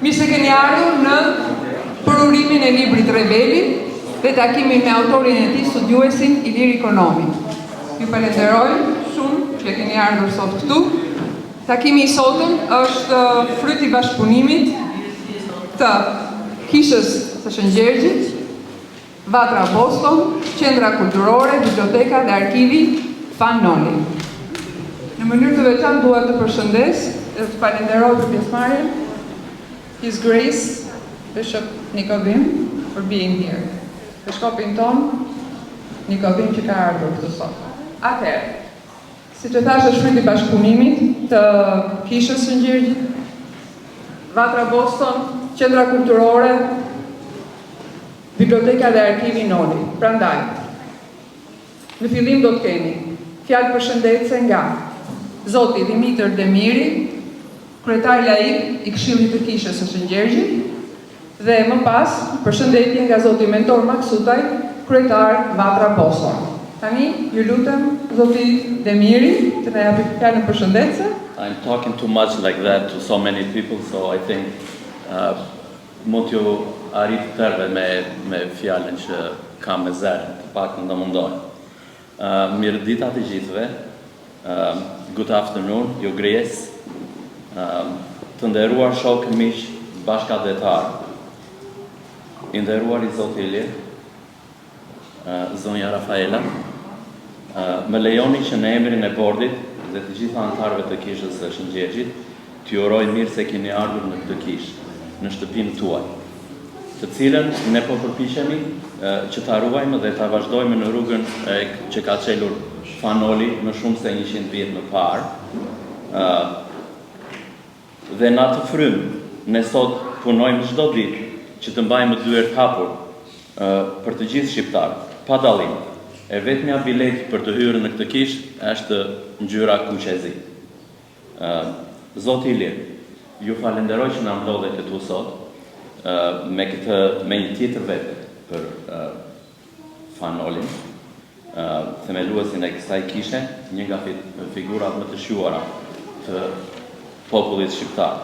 Mirë se keni ardhur në përurimin e librit Rebeli dhe takimin me autorin e tij, studiuesin Ilir Ikonomi. Ju falenderoj shumë që keni ardhur sot këtu. Takimi I sotëm është fryt I bashkëpunimit të Kishës së Shëngjergjit, Vatra Boston, Qendra Kulturore, Biblioteka dhe Arkivi Fanoli. Në mënyrë të veçantë dua të përshëndes dhe të falenderoj për pjesëmarrjen His Grace Bishop Nikodem for being here. Bishopin ton Nikodem që ka ardhur këtu sot. Atëherë, siç e thash, është fryti I bashkëpunimit të Kishës së Shëngjergjit, Vatra Boston, Qendra Kulturore, Biblioteka dhe Arkivi Noli. Prandaj, në fillim do të kemi fjalë përshëndetse nga Zoti Dimitër Demiri, kryetar laik I Këshillit të Kishës së Shëngjergjit, dhe më pas përshëndetje nga Zoti Mentor Maksutaj, kryetar Vatra Boston. Tani, ju lutem Zoti Demiri të na japi fjalën përshëndetse. I'm talking too much like that to so many people, so I think mund t'ju arrit tërve me fjalën që kam me zërën, të pak në mundohen. Mirë dita të gjithëve, good afternoon, ju Grace, të nderuar shokë miq bashkëdetar, I nderuar I Zoti Ilir, zonja Rafaela, më lejoni që në emrin e bordit dhe të gjitha anëtarëve të Kishës së Shëngjergjit, t'ju uroj mirë se keni ardhur në këtë kishë, në shtëpinë tuaj, të cilën ne po përpiqemi që ta ruajmë dhe ta vazhdojmë në rrugën që ka çelur Fanoli më shumë se 100 vjet më parë. Dhe në atë frym, ne sot punojmë çdo ditë që të mbajmë dyert hapur për të gjithë shqiptarët, pa dallim. E vetmja bilet për të hyrë në këtë kishë është ngjyra kuqezi. Zoti Ilir, ju falenderoj që na mblodhe këtu sot me një tjetër vete për Fanolin, themeluesin e kësaj kishe, një nga figurat më të shuara të popullit shqiptar.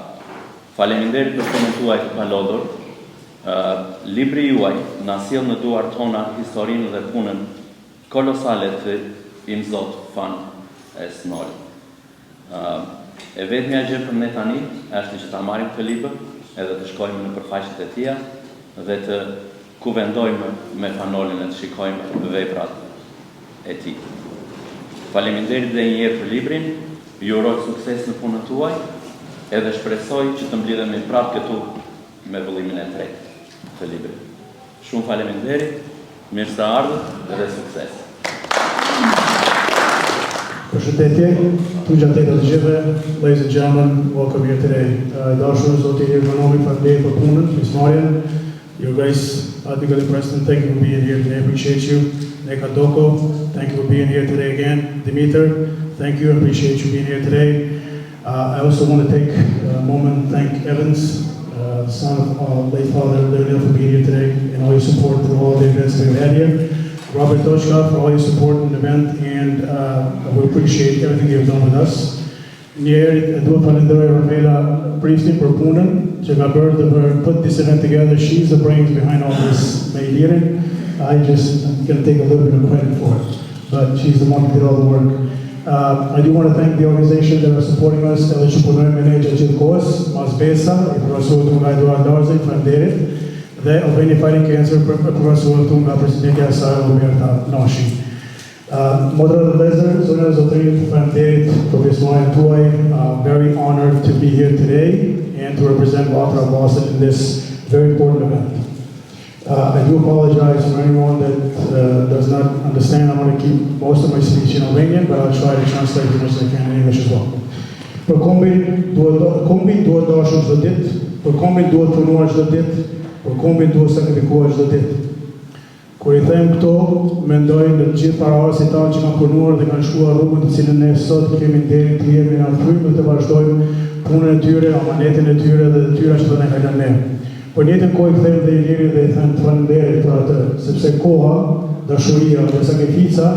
Faleminderit për punën tuaj të palodhur. Libri juaj na sjell në duart tona historinë dhe punën kolosale të Im Zot Fan S. Noli. E vetmja gjë për ne tani është që ta marrim këtë libër edhe të shkojmë në përfaqet e tija dhe të kuvendojmë me Fanolin e të shikojmë veprat e tij. Faleminderit dhe një herë për librin, ju uroj sukses në punën tuaj edhe shpresoj që të mblidhemi prapë këtu me vëllimin e tretë të librit. Shumë faleminderit, mirë se ardhët dhe sukses. Përshëndetje, tu gjatë të gjithëve, ladies and gentlemen, welcome here today. Dashur Zoti Ilir Ikonomi, faleminderit për punën, pjesëmarrjen. Your Grace, Advocate President, thank you for being here today. I appreciate you. Neka Doko, thank you for being here today again. Dimitar, thank you. I appreciate you being here today. I also want to take a moment and thank Evans, the son of our late father, Leonel, for being here today and all your support through all the events that we've had here. Robert Toshka for all your support in the event, and we appreciate everything you've done with us. Njerit, duhet falenderoj Rafaela Priftin për punën që ka bërë dhe put this event together. She's the brains behind all this. Me Ilirin, I'm gonna take a little bit of credit for it, but she's the one who did all the work. I do want to thank the organization that are supporting us, edhe që punojmë me ne gjatë gjithë kohës, Masbesa, I profesorët nga Eduard Darzi, faleminderit, dhe Albania Fighting Cancer për profesorët nga presidentja e saj Roberta Nashi. Moderator Lezer, zonja Zotrin, faleminderit për pjesëmarrjen tuaj. Very honored to be here today and to represent Vatra Boston in this very important event. I do apologize for anyone that does not understand. I'm going to keep most of my speech in Albanian, but I'll try to translate as much as I can in English as well. Për kombin duhet dashur çdo ditë, për kombin duhet punuar çdo ditë, për kombin duhet sakrifikuar çdo ditë. Kur I them këto, mendoj në të gjithë paraorësit tanë që kanë punuar dhe kanë shkuar rrugën të cilën ne sot kemi nderin të jemi në frymë të vazhdojmë punën e tyre, amanetin e tyre dhe detyrat që do na kalojnë ne. Por në njëjtën kohë I them dhe Ilirit dhe I them të faleminderit për atë, sepse koha, dashuria dhe sakrifica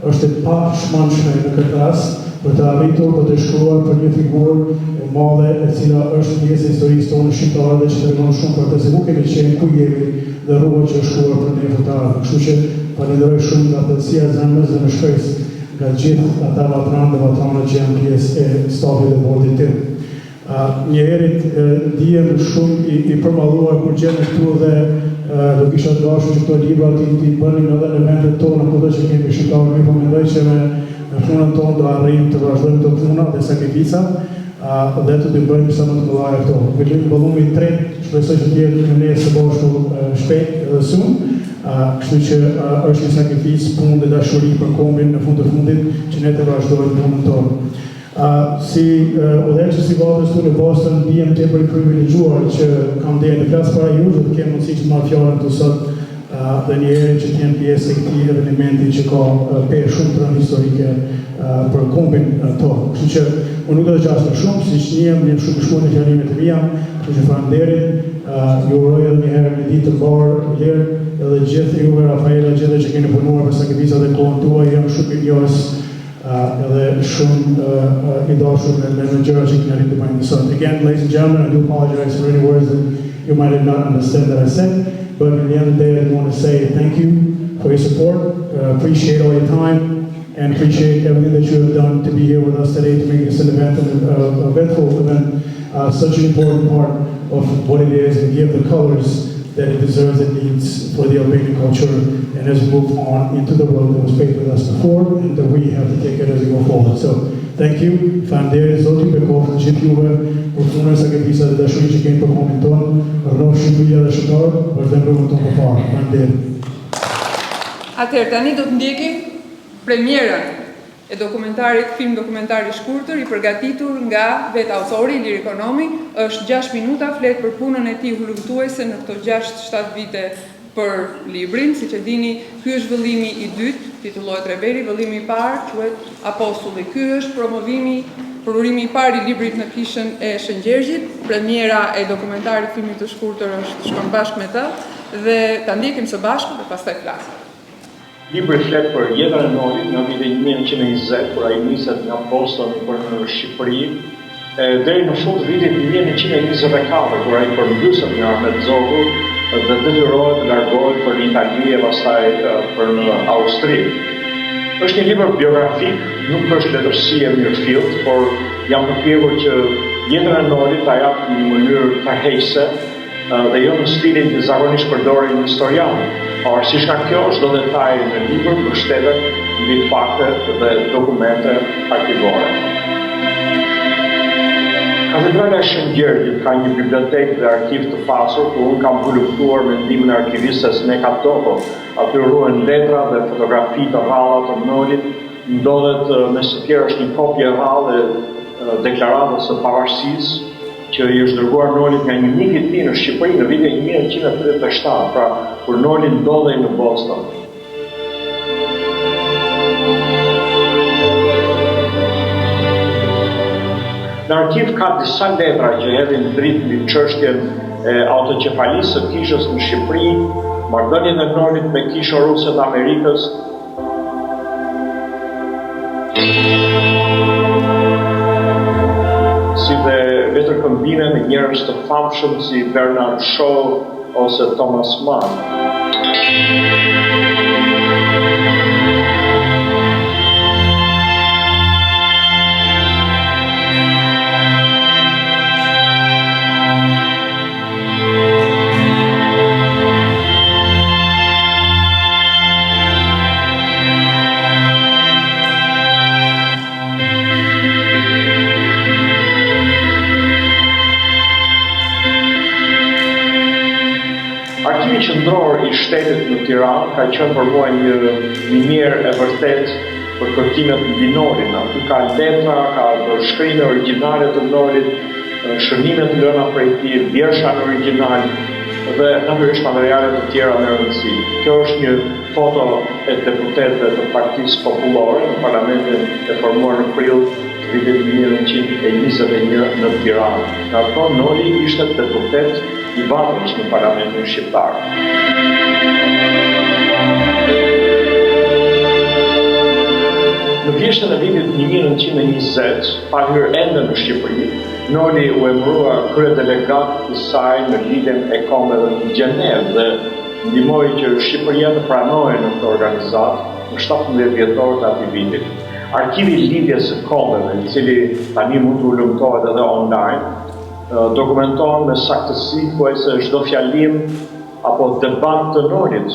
është e pashmangshme në këtë rast për të arritur për të shkruar për një figurë e madhe e cila është pjesë e historisë tonë shqiptare dhe që tregon shumë për të se nuk kemi qenë ku jemi dhe rrugën që është shkruar për ne të ardhmen. Kështu që falenderoj shumë nga thellësia e zemrës dhe në shpresë nga gjithë ata vatranë dhe vatranet që janë pjesë e stafit dhe bordit tim. Njëherit dijem shumë i përballuar kur gjeni këtu dhe do kisha dashur që këto libra t'i bënin edhe në vendet tona kudo që kemi shqiptarë, mi po mendoj që me punën tonë do arrijmë të vazhdojmë të puna dhe sakrifica dhe të bëjmë sa më të mëdha këto. Vëllumi i tretë shpresoj që të jetë me ne së bashku shpejt edhe shumë. Kështu që është një sakrificë, punë dhe dashuri për kombin në fund të fundit që ne të vazhdojmë punën tonë. Si udhëheqës i gatës këtu në Boston, ndihem tepër i privilegjuar që kam nderin të flas para jush dhe të kem mundësi që marr fjalën këtu sot dhe një herë që të jem pjesë e këtij evenimenti që ka perë shumë të rëndë historike për kombin tonë. Kështu që unë nuk do të qasë shumë, siç njihem shumë shkuar në fjalimet e mia, kështu që faleminderit, ju uroj edhe një herë një ditë të mbarë lirë, edhe gjithë juve Rafaela, gjithë që keni punuar për sakrificat e kohën tuaj, jam shumë mirënjohës edhe shumë I dashur me gjëra që keni arritur behind the sun. Again, ladies and gentlemen, I do apologize for any words that you might have not understood that I said, but at the end of the day, I want to say thank you for your support, appreciate all your time, and appreciate everything that you have done to be here with us today to make this an event, an eventful event, such an important part of what it is, and give the colors that it deserves and needs for the Albanian culture, and as we move on into the world that was paid with us before, and that we have to take it as we go forward. So, thank you, faleminderit Zoti për kohën që juve, për punën e sakrificave dhe dashurinë që keni për kombin tonë, rroh Shqipëria dhe shqiptarët, vazhdojmë rrugën tonë përpara. Faleminderit. Atëherë tani do të ndjekim premierën e dokumentarit, film dokumentari shkurtër I përgatitur nga vetë autori Ilir Ikonomi, është 6 minuta, flet për punën e tij hullumtuese në këto 6-7 vite për librin. Siç e dini, ky është vëllimi I dytë, titullohet Rebeli, vëllimi I parë quhet Apostulli. Ky është prurimi I parë I librit në kishën e Shëngjergjit. Premiera e dokumentarit filmit të shkurtër është shkon bashkë me të dhe ta ndjekim së bashku dhe pastaj flasim. Libri flet për jetën e Nolit nga viti 1920, kur ai niset nga Boston për në Shqipëri, deri në fund vitit 1924, kur ai përmbyset nga Mezzogu dhe detyrohet të largohet për në Itali e pastaj për në Austri. Është një libër biografik, nuk është letërsi e mirëfillt, por jam përpjekur që jetën e Nolit ta jap në një mënyrë tërheqëse dhe jo në stilin që zakonisht përdorin një historian. Pavarësisht nga kjo, çdo detaj në libër mbështetet mbi fakte dhe dokumente arkivore. Katedrala e Shëngjergjit ka një bibliotekë dhe arkiv të pasur, ku unë kam pëlqyer me ndihmën e arkivistes Neka Toko. Aty ruhen letra dhe fotografi të rralla të Nolit. Ndodhet me së tjerë është një kopje e rrallë e deklaratës së pavarësisë që I është dërguar Nolit nga një mik I tij në Shqipëri në vitin 1987, pra kur Noli ndodhej në Boston. Në arkiv ka disa letra që hedhin dritë mbi çështjen e autoqefalisë së kishës në Shqipëri, marrëdhënien e Nolit me kishën ruse të Amerikës, si dhe letërkëmbime me njerëz të famshëm si Bernard Shaw ose Thomas Mann. Arkivi qendror I shtetit në Tiranë ka qenë për mua një minier e vërtet për kërkimet mbi Nolin. Aty ka letra, ka shkrimë origjinale të Nolit, shënime të lëna prej tij, vjersha në origjinal dhe natyrisht materiale të tjera me rëndësi. Kjo është një foto e deputetëve të Partisë Popullore në Parlamentin e formuar në prill të vitit 1921 në Tiranë. Në ato Noli ishte deputet I vatës në Parlamentin Shqiptar. Në vjeshtën e vitit 1920, pa hyrë ende në Shqipëri, Noli u emërua kryedelegat i saj në lidhjen e kombeve në Gjenevë dhe ndihmoi që Shqipëria të pranojë në këtë organizatë në 17 dhjetor të atij viti. Arkivi i lidhjes së kombeve, i cili tani mund të ulëmtohet edhe online, dokumenton me saktësi se çdo fjalim apo debat të Nolit.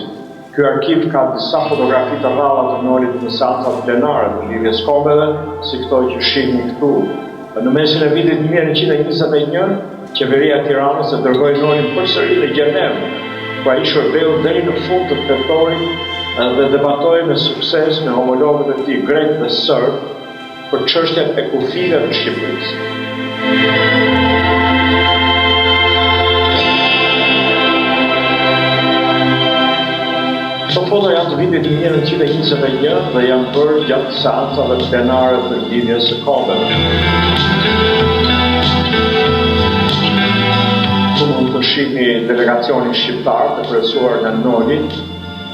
Ky arkiv ka disa fotografi të rralla të Nolit në seancat plenare të lidhjes kombeve, si këto që shihni këtu. Në mesin e vitit 1921, qeveria e Tiranës e dërgoi Nolin përsëri në Gjenevë, ku ai shërbeu deri në fund të tetorit dhe debatoi me sukses me homologët e tij grek dhe serb për çështjet e kufive të Shqipërisë. Këto foto janë të vitit 1921 dhe janë bërë gjatë seancave plenare të lidhjes së kombeve. Këtu mund të shihni delegacionin shqiptar të kryesuar nga Noli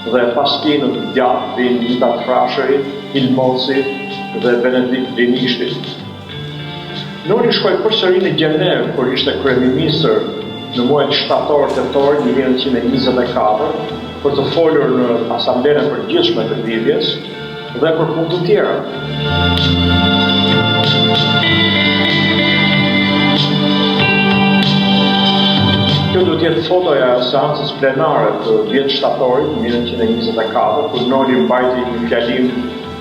dhe pas tij në të gjatë vinë Mithat Frashëri, Ilmoci dhe Benedikt Linishti. Noli shkoi përsëri në Gjenevë kur ishte kryeministër në muajin shtator-tetor 1924 për të folur në asamblenë e përgjithshme të lidhjes dhe për punë të tjera. Kjo do të jetë fotoja e seancës plenare të 10 shtatorit 1924, kur Noli mbajti një fjalim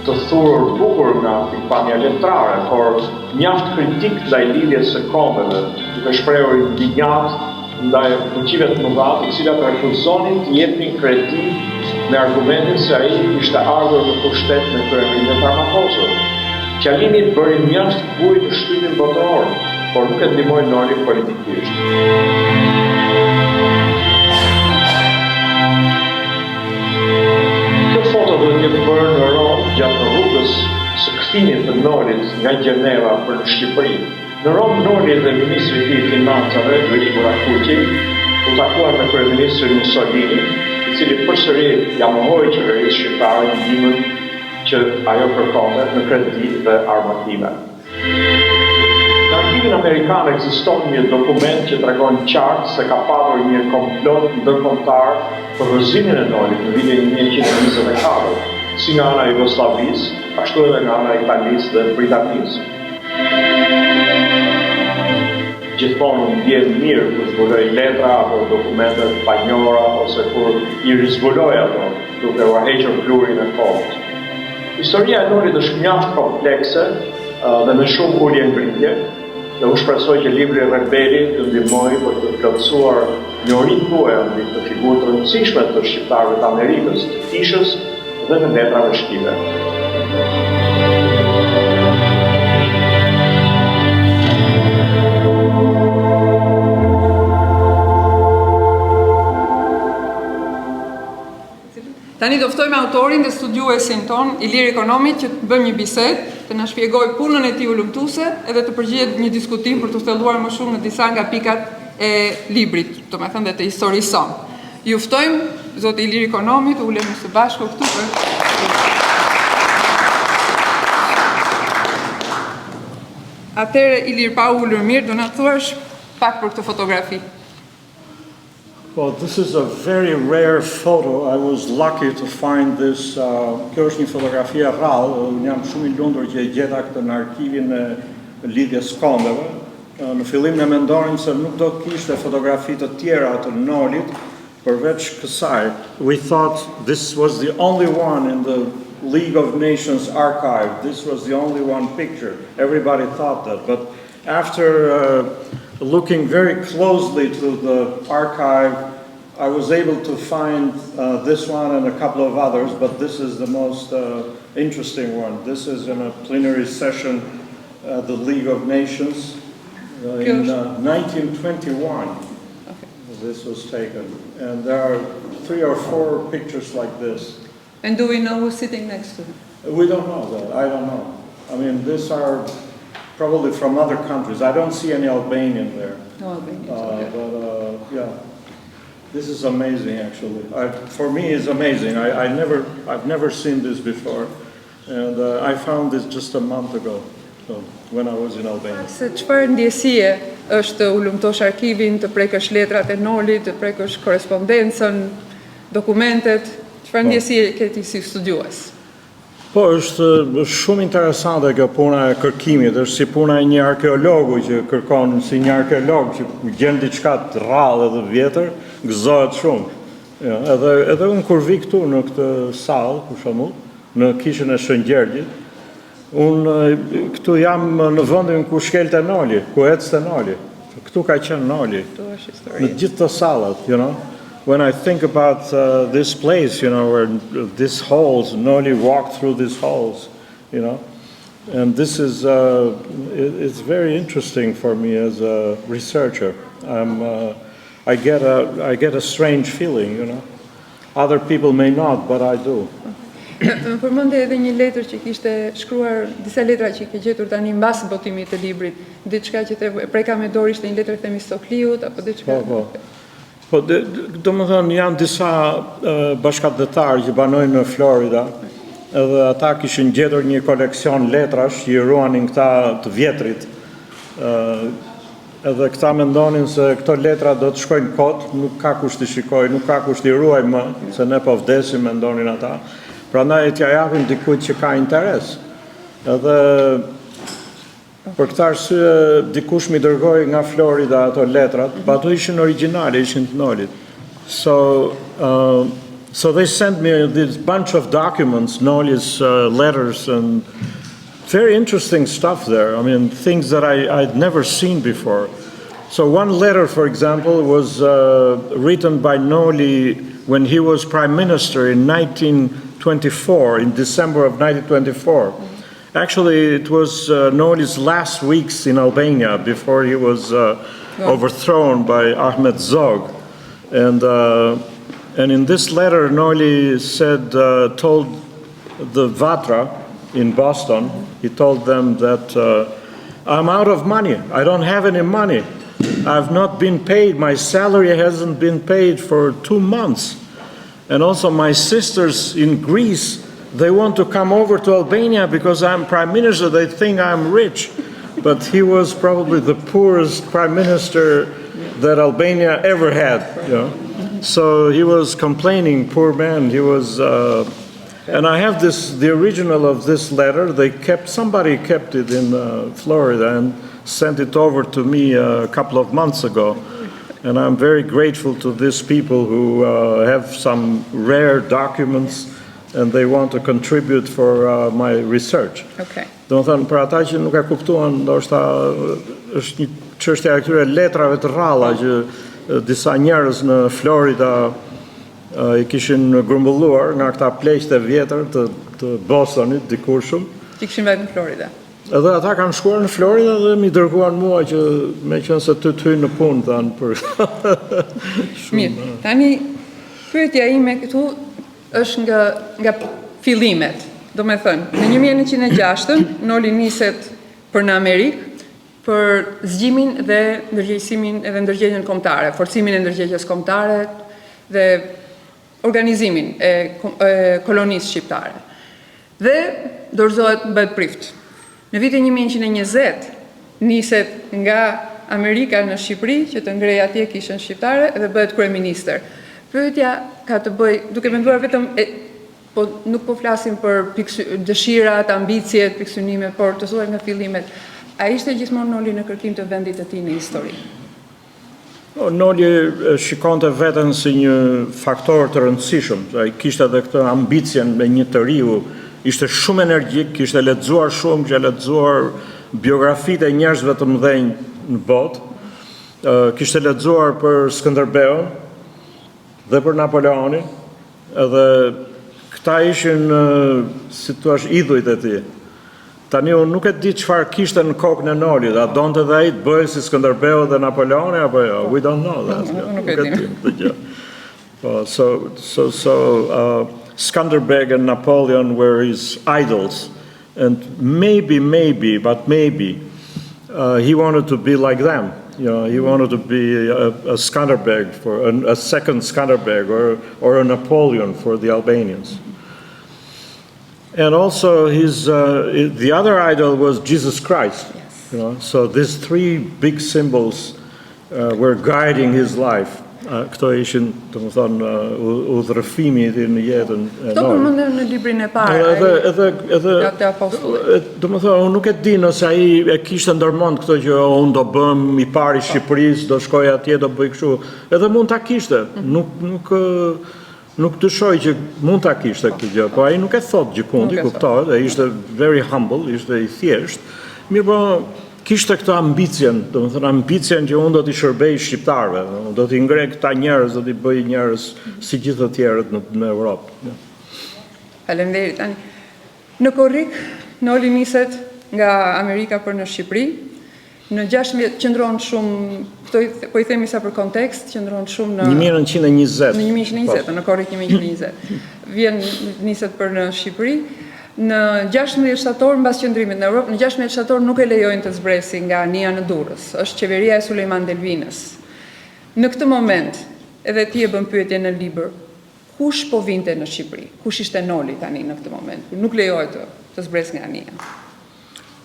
të thurur bukur nga pikpamja letrare, por mjaft kritik ndaj lidhjes së kombeve, duke shprehur indignat ndaj fuqive të mëdha, të cilat refuzonin të jepnin kredi me argumentin se ai ishte ardhur në pushtet me kryeministin Tarmakosur. Fjalimi bëri mjaft buj në shtypin botëror, por nuk e ndihmoi Nolin politikisht. Kjo foto do të jetë bërë në Rom gjatë rrugës së kthimit të Nolit nga Gjeneva për në Shqipëri. Në Rom, Noli dhe ministri i financave, Luigi Rakuqi, u takuan me kryeministrin Mussolini, i cili përsëri ja mohoi qeverisë shqiptare ndihmën që ajo kërkonte në kredi dhe armatime. Në arkivin amerikan ekziston një dokument që tregon qartë se ka pasur një komplot ndërkombëtar për rrëzimin e Nolit në vitin 1924, si nga ana e Jugosllavisë, ashtu edhe nga ana e Italisë dhe Britanisë. Gjithmonë unë ndjen mirë kur zbuloj letra apo dokumente të panjohura ose kur i rizbuloj ato duke u hequr pluhurin e kohës. Historia e Nolit është mjaft komplekse dhe me shumë ulje ngritje, dhe u shpresoj që libri Rebeli të ndihmojë për të plotësuar njohurinë tuaj mbi këtë figurë të rëndësishme të shqiptarëve të Amerikës, të Tishës dhe të letrave shqipe. Tani do ftojmë autorin dhe studiuesin ton, Ilir Ekonomi, që të bëjmë një bisedë, të na shpjegojë punën e tij ulëmtuese edhe të përgjigjet një diskutim për të thelluar më shumë në disa nga pikat e librit, domethënë dhe të historisë son. Ju ftojmë zoti Ilir Ekonomi, të ulemi së bashku këtu për. Atëherë Ilir, pa ulur mirë, do na thuash pak për këtë fotografi. Well, this is a very rare photo. I was lucky to find this. Kjo është një fotografi e rrallë. Unë jam shumë i lundur që e gjeta këtë në arkivin e lidhjes kombeve. Në fillim ne mendonim se nuk do të kishte fotografi të tjera të Nolit përveç kësaj. We thought this was the only one in the League of Nations archive. This was the only one picture. Everybody thought that, but after looking very closely to the archive, I was able to find this one and a couple of others, but this is the most interesting one. This is in a plenary session at the League of Nations in 1921. Okay. This was taken, and there are 3 or 4 pictures like this. And do we know who's sitting next to him? We don't know that. I don't know. I mean, these are probably from other countries. I don't see any Albanian there. No Albanians. Okay. But yeah, this is amazing. Actually, for me, it's amazing. I've never seen this before. And I found this just a month ago, so when I was in Albania. Se çfarë ndjesie është të ulumtosh arkivin, të prekësh letrat e Nolit, të prekësh korrespondencën, dokumentet, çfarë ndjesie ke ti si studiues? Po, është shumë interesante kjo puna e kërkimit, është si puna e një arkeologu që kërkon, si një arkeolog që gjen diçka të rrallë dhe vjetër, gëzohet shumë. Ja, edhe unë kur vi këtu në këtë sallë, për shembull, në kishën e Shëngjergjit, unë këtu jam në vendin ku shkelte Noli, ku ecte Noli. Këtu ka qenë Noli. Këtu është histori. Në gjithë të sallat, you know. When I think about this place, you know, where these halls, Noli walked through these halls, you know, and this is, it's very interesting for me as a researcher. I get a strange feeling, you know. Other people may not, but I do. Më përmendë edhe një letër që kishte shkruar, disa letra që ke gjetur tani mbas botimit të librit, diçka që te preka me dorë, ishte një letër Themistokliut apo diçka. Po, do më thënë, janë disa bashkëdhetarë që banojnë në Florida, edhe ata kishin gjetur një koleksion letrash që i ruanin këta të vjetrit. Edhe këta mendonin se këto letra do të shkojnë kot, nuk ka kusht të shikoj, nuk ka kusht të ruaj më, se ne po vdesim, mendonin ata. Prandaj t'ja japim dikujt që ka interes. Edhe për këtë arsye dikush mi dërgoi nga Florida ato letrat, pa ato ishin origjinale, ishin të Nolit. So they sent me this bunch of documents, Noli's letters, and very interesting stuff there. I mean, things that I'd never seen before. So one letter, for example, was written by Noli when he was prime minister in 1924, in December of 1924. Actually, it was Noli's last weeks in Albania before he was overthrown by Ahmet Zog. And in this letter, Noli said, told the Vatra in Boston, he told them that I'm out of money. I don't have any money. I've not been paid. My salary hasn't been paid for 2 months. And also my sisters in Greece, they want to come over to Albania because I'm prime minister. They think I'm rich. But he was probably the poorest prime minister that Albania ever had. You know? So he was complaining, poor man. He was, and I have the original of this letter. Somebody kept it in Florida and sent it over to me a couple of months ago. And I'm very grateful to these people who have some rare documents and they want to contribute for my research. Okay. Do të thënë, për ata që nuk e kuptuan, ndoshta është një çështje e këtyre letrave të rralla që disa njerëz në Florida i kishin grumbulluar nga këta pleqt e vjetër të Bostonit dikurshëm. Që kishin vetë në Florida. Edhe ata kanë shkuar në Florida dhe mi dërguan mua që me qenë se ty hyj në punë thanë për. Mirë. Tani pyetja ime këtu është nga fillimet. Do me thënë, në 1906 Noli niset për në Amerikë për zgjimin dhe ndërgjegjësimin edhe ndërgjegjën kombëtare, forcimin e ndërgjegjës kombëtare dhe organizimin e kolonisë shqiptare. Dhe dorëzohet bëhet prift. Në vitin 1920 niset nga Amerika në Shqipëri që të ngrej atje kishën shqiptare dhe bëhet kryeministër. Pyetja ka të bëj, duke menduar vetëm po nuk po flasim për dëshirat, ambicjet, piksynimet, por të thuaj nga fillimet. A ishte gjithmonë Noli në kërkim të vendit të tij në histori? Noli shikonte veten si një faktor të rëndësishëm. Ai kishte edhe këtë ambicien me një të riu, ishte shumë energjik, kishte lexuar shumë, kishte lexuar biografitë e njerëzve të mëdhenj në botë. Kishte lexuar për Skënderbeun dhe për Napoleonin, edhe këta ishin, si thua, idhujt e tij. Tani unë nuk e di çfarë kishte në kokën e Nolit, a donte dhe ai të bëhej si Skënderbeu dhe Napoleoni apo jo? We don't know that. Nuk e di. So Skanderbeg and Napoleon were his idols, and maybe, he wanted to be like them. You know, he wanted to be a Skanderbeg, a second Skanderbeg, or a Napoleon for the Albanians. And also the other idol was Jesus Christ. Yes. You know? So these three big symbols were guiding his life. Këto ishin, domethënë, udhërëfimi në jetën e Këto Noit. përmenden në librin e parë. Edhe Të apostullit. domethënë, unë nuk e di nëse ai e kishte ndërmend këtë që unë do bëm i pari i Shqipërisë, do shkoj atje, do bëj kështu. Edhe mund ta kishte. Nuk dyshoj që mund ta kishte këtë gjë, po ai nuk e thot gjikundi, kuptohet, ai ishte very humble, ishte i thjesht. Mirë, po kishte këtë ambicien, domethënë ambicien që unë do t'i shërbej shqiptarëve, do t'i ngrej këta njerëz, do t'i bëj njerëz si gjithë të tjerët në Europë. Faleminderit. Tani, në Korrik, Noli niset nga Amerika për në Shqipëri. Në 16 qëndron shumë, po i themi sa për kontekst, qëndron shumë në 1920. Në 1920, në Korrik 1920. Vjen niset për në Shqipëri. Në 16 shtator, mbas qëndrimit në Europë, në 16 shtator nuk e lejojnë të zbresi nga Ania në Durrës. Është qeveria e Sulejman Delvinës. Në këtë moment, edhe ti e bën pyetje në libër, kush po vinte në Shqipëri? Kush ishte Noli tani në këtë moment? Nuk lejohet të zbres nga Ania.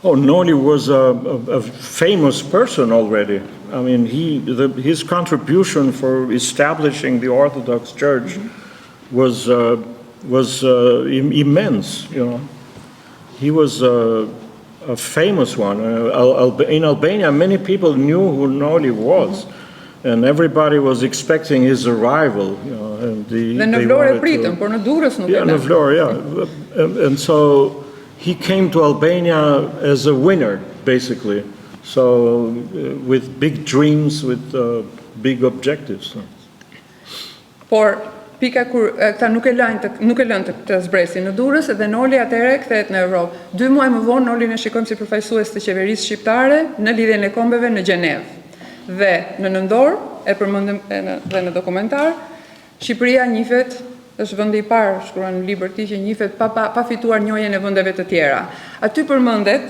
Oh, Noli was a famous person already. I mean, his contribution for establishing the Orthodox Church was immense, you know. He was a famous one. In Albania, many people knew who Noli was, and everybody was expecting his arrival, you know. And Dhe në Vlorë e pritën, por në Durrës nuk e yeah, lënë. në Vlorë, yeah. And so he came to Albania as a winner, basically. So with big dreams, with big objectives. Por pika kur këta nuk e lënë të zbresin në Durrës, edhe Noli atëherë kthehet në Europë. 2 muaj më vonë Nolin e shikojmë si përfaqësues të qeverisë shqiptare në lidhjen e kombeve në Gjenevë. Dhe në nëndor, e përmendëm dhe në dokumentar, Shqipëria njihet, është vendi i parë, shkruan në libër ti, që njihet pa fituar njojën e vendeve të tjera. Aty përmendet,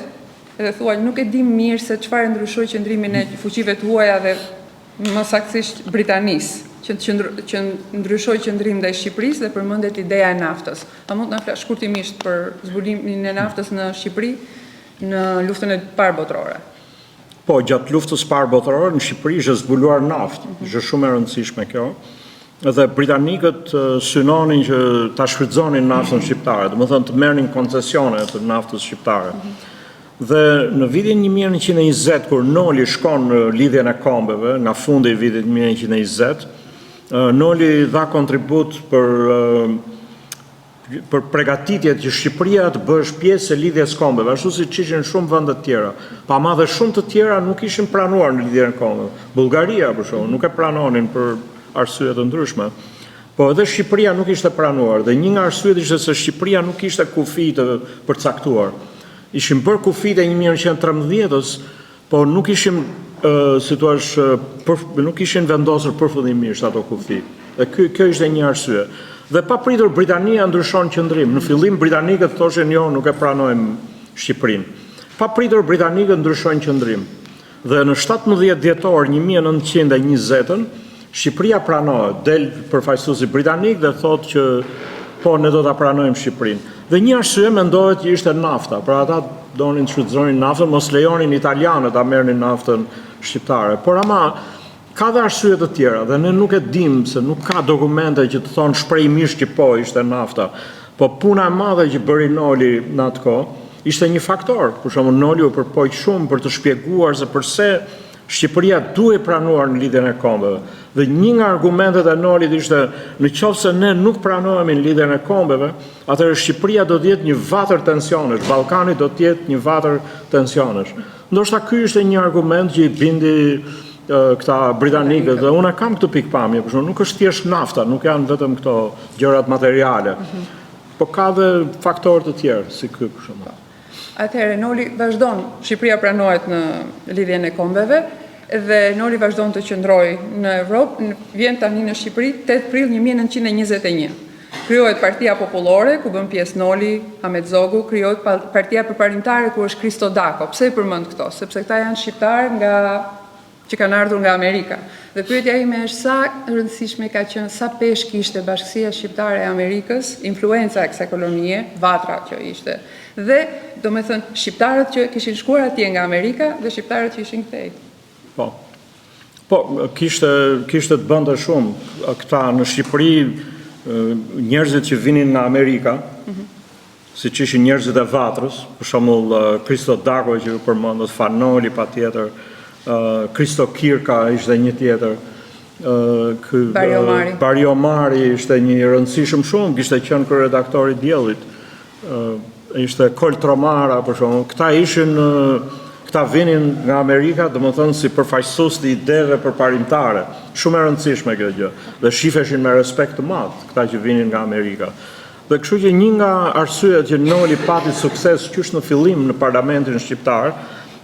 edhe thuaj, nuk e dim mirë se çfarë ndryshoi qëndrimin e fuqive të huaja dhe më saktësisht Britanisë, që ndryshoi qëndrim ndaj Shqipërisë dhe përmendet ideja e naftës. A mund të na flas shkurtimisht për zbulimin e naftës në Shqipëri në luftën e parë botërore? Po, gjatë luftës parë botërore në Shqipëri ishte zbuluar naftë, ishte shumë e rëndësishme kjo. Dhe britanikët synonin që ta shfrytëzonin naftën shqiptare, domethënë të merrnin koncesione të naftës shqiptare. Dhe në vitin 1920, kur Noli shkon në lidhjen e kombeve, nga fundi i vitit 1920, Noli dha kontribut për pregatitjet që Shqipëria të bësh pjesë e lidhjes kombeve, ashtu si ishin shumë vende të tjera. Pa madhe shumë të tjera nuk ishin pranuar në lidhjen e kombeve. Bullgaria, për shembull, nuk e pranonin për arsye të ndryshme. Po edhe Shqipëria nuk ishte pranuar, dhe një nga arsyet ishte se Shqipëria nuk ishte kufi të përcaktuar. Ishim bërë kufit e 1913-ës, po nuk ishim, si thua, nuk ishin vendosur përfundimisht ato kufi. Dhe kjo ishte një arsye. Dhe papritur Britania ndryshon qëndrim. Në fillim britanikët thoshin jo, nuk e pranojmë Shqipërinë. Papritur britanikët ndryshojnë qëndrim. Dhe në 17 dhjetor 1920-ën, Shqipëria pranohet, del përfaqësuesi britanik dhe thotë që po ne do ta pranojmë Shqipërinë. Dhe një arsye mendohet që ishte nafta, pra ata donin të shfrytëzonin naftën, mos lejonin italianët ta merrnin naftën shqiptare. Por ama ka dhe arsye të tjera dhe ne nuk e dim se nuk ka dokumente që të thonë shprehimisht që po ishte nafta. Po puna e madhe që bëri Noli në atë kohë ishte një faktor. Për shembull Noli u përpoq shumë për të shpjeguar se pse Shqipëria duhet pranuar në lidhjen e kombeve. Dhe një nga argumentet e Nolit ishte, në qoftë se ne nuk pranohemi në lidhjen e kombeve, atëherë Shqipëria do të jetë një vatër tensionesh, Ballkani do të jetë një vatër tensionesh. Ndoshta ky ishte një argument që i bindi këta britanikët, dhe unë kam këtë pikpamje, por nuk është thjesht nafta, nuk janë vetëm këto gjërat materiale. Po ka dhe faktorë të tjerë, si ky për shembull. Atëherë, Noli vazhdon, Shqipëria pranohet në lidhjen e kombeve, dhe Noli vazhdon të qëndrojë në Evropë, vjen tani në Shqipëri 8 prill 1921. Krijohet Partia Popullore, ku bën pjesë Noli, Ahmet Zogu, krijohet Partia Përparimtare, ku është Kristo Dako. Pse i përmend këto? Sepse këta janë shqiptarë nga që kanë ardhur nga Amerika. Dhe pyetja ime është sa rëndësishme ka qenë, sa pesh kishte Bashkësia Shqiptare e Amerikës, influenca e kësaj kolonie, vatra që ishte. Dhe, do me thënë, shqiptarët që kishin shkuar atje nga Amerika dhe shqiptarët që ishin këtej. Po, kishte të bënda shumë. Këta në Shqipëri, njerëzit që vinin nga Amerika, si që ishin njerëzit e vatrës, për shembull Kristo Dako që ju përmendët, Fanoli pa tjetër, Kristo Kirka ishte një tjetër, Bariomari ishte një rëndësishëm shumë, kishte qenë kërredaktori Diellit, ishte Koltromara për shembull. Këta vinin nga Amerika, domethënë si përfaqësues të ideve përparimtare. Shumë e rëndësishme kjo gjë. Dhe shifeshin me respekt të madh këta që vinin nga Amerika. Dhe kështu që një nga arsyet që Noli pati sukses qysh në fillim në parlamentin shqiptar,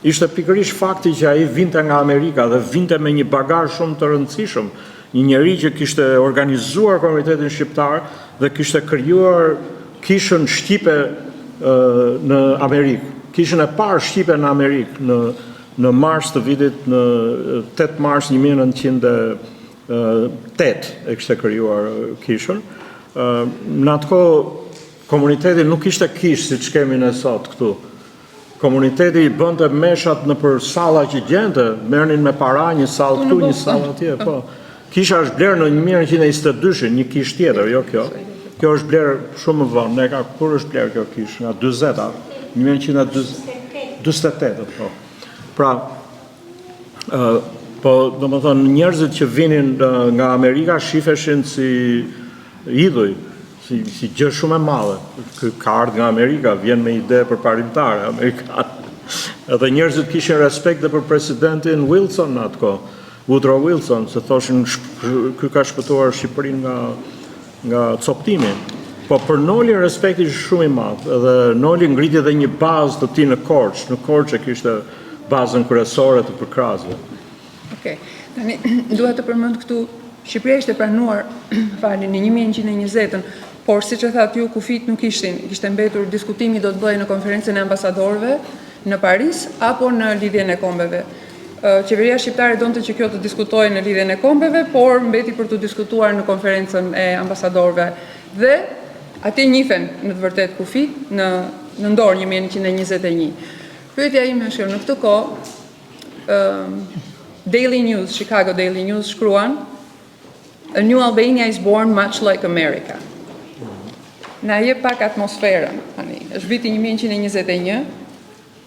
ishte pikërisht fakti që ai vinte nga Amerika dhe vinte me një bagazh shumë të rëndësishëm, një njeri që kishte organizuar Komunitetin Shqiptar dhe kishte krijuar kishën shqipe në Amerikë. Kishën e parë shqipe në Amerikë në mars të vitit, në 8 mars 1908 e kishte krijuar kishën. Në atë kohë komuniteti nuk ishte kishë si që kemi në sot këtu. Komuniteti i bënte meshat në për salla që gjente, merrnin me para një sallë këtu, një sallë atje. Po. Kisha është blerë në 1922, një kishë tjetër, jo kjo. Kjo është blerë shumë më vonë. Ne ka kur është blerë kjo kishë, nga 40-a, 1928. Po. Pra, po, domethënë njerëzit që vinin nga Amerika shifeshin si idhuj, si gjë shumë e madhe. Ka ardhur nga Amerika, vjen me ide përparimtare amerikane. Edhe njerëzit kishin respekt dhe për presidentin Wilson në atë kohë, Woodrow Wilson, se thoshin ky ka shpëtuar Shqipërinë nga coptimi. Po për Noli respekti ishte shumë i madh, edhe Noli ngriti edhe një bazë të tij në Korçë. Në Korçë kishte bazën kryesore të përkrahasve. Okej. Tani dua të përmend këtu Shqipëria ishte pranuar në 1920-ën, por siç e thatë ju, kufit nuk ishin. Kishte mbetur diskutimi do të bëhej në konferencën e ambasadorëve në Paris apo në lidhjen e kombeve. Qeveria shqiptare donte që kjo të diskutojë në lidhjen e kombeve, por mbeti për të diskutuar në konferencën e ambasadorëve. Dhe atje njihen në të vërtetë kufit në ndor 1921. Pyetja ime është në këtë kohë Daily News, Chicago Daily News shkruan A New Albania is born much like America. Na jep pak atmosferën, tani. Është viti 1921,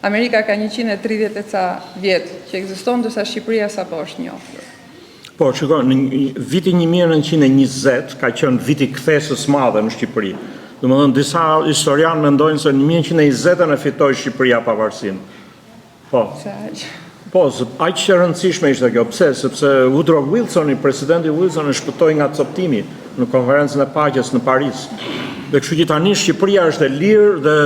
Amerika ka 130 e ca vjet që ekziston, ndërsa Shqipëria sapo është njohur. Po, shikoj, në vitin 1920 ka qenë viti kthesës madhe në Shqipëri. Domethënë disa historianë mendojnë se në 1920 e fitoi Shqipëria pavarësinë. Po. Po, aq që rëndësishme ishte kjo. Pse? Sepse Woodrow Wilson, presidenti Wilson, e shpëtoi nga coptimi në konferencën e paqes në Paris. Dhe kështu që tani Shqipëria është e lirë dhe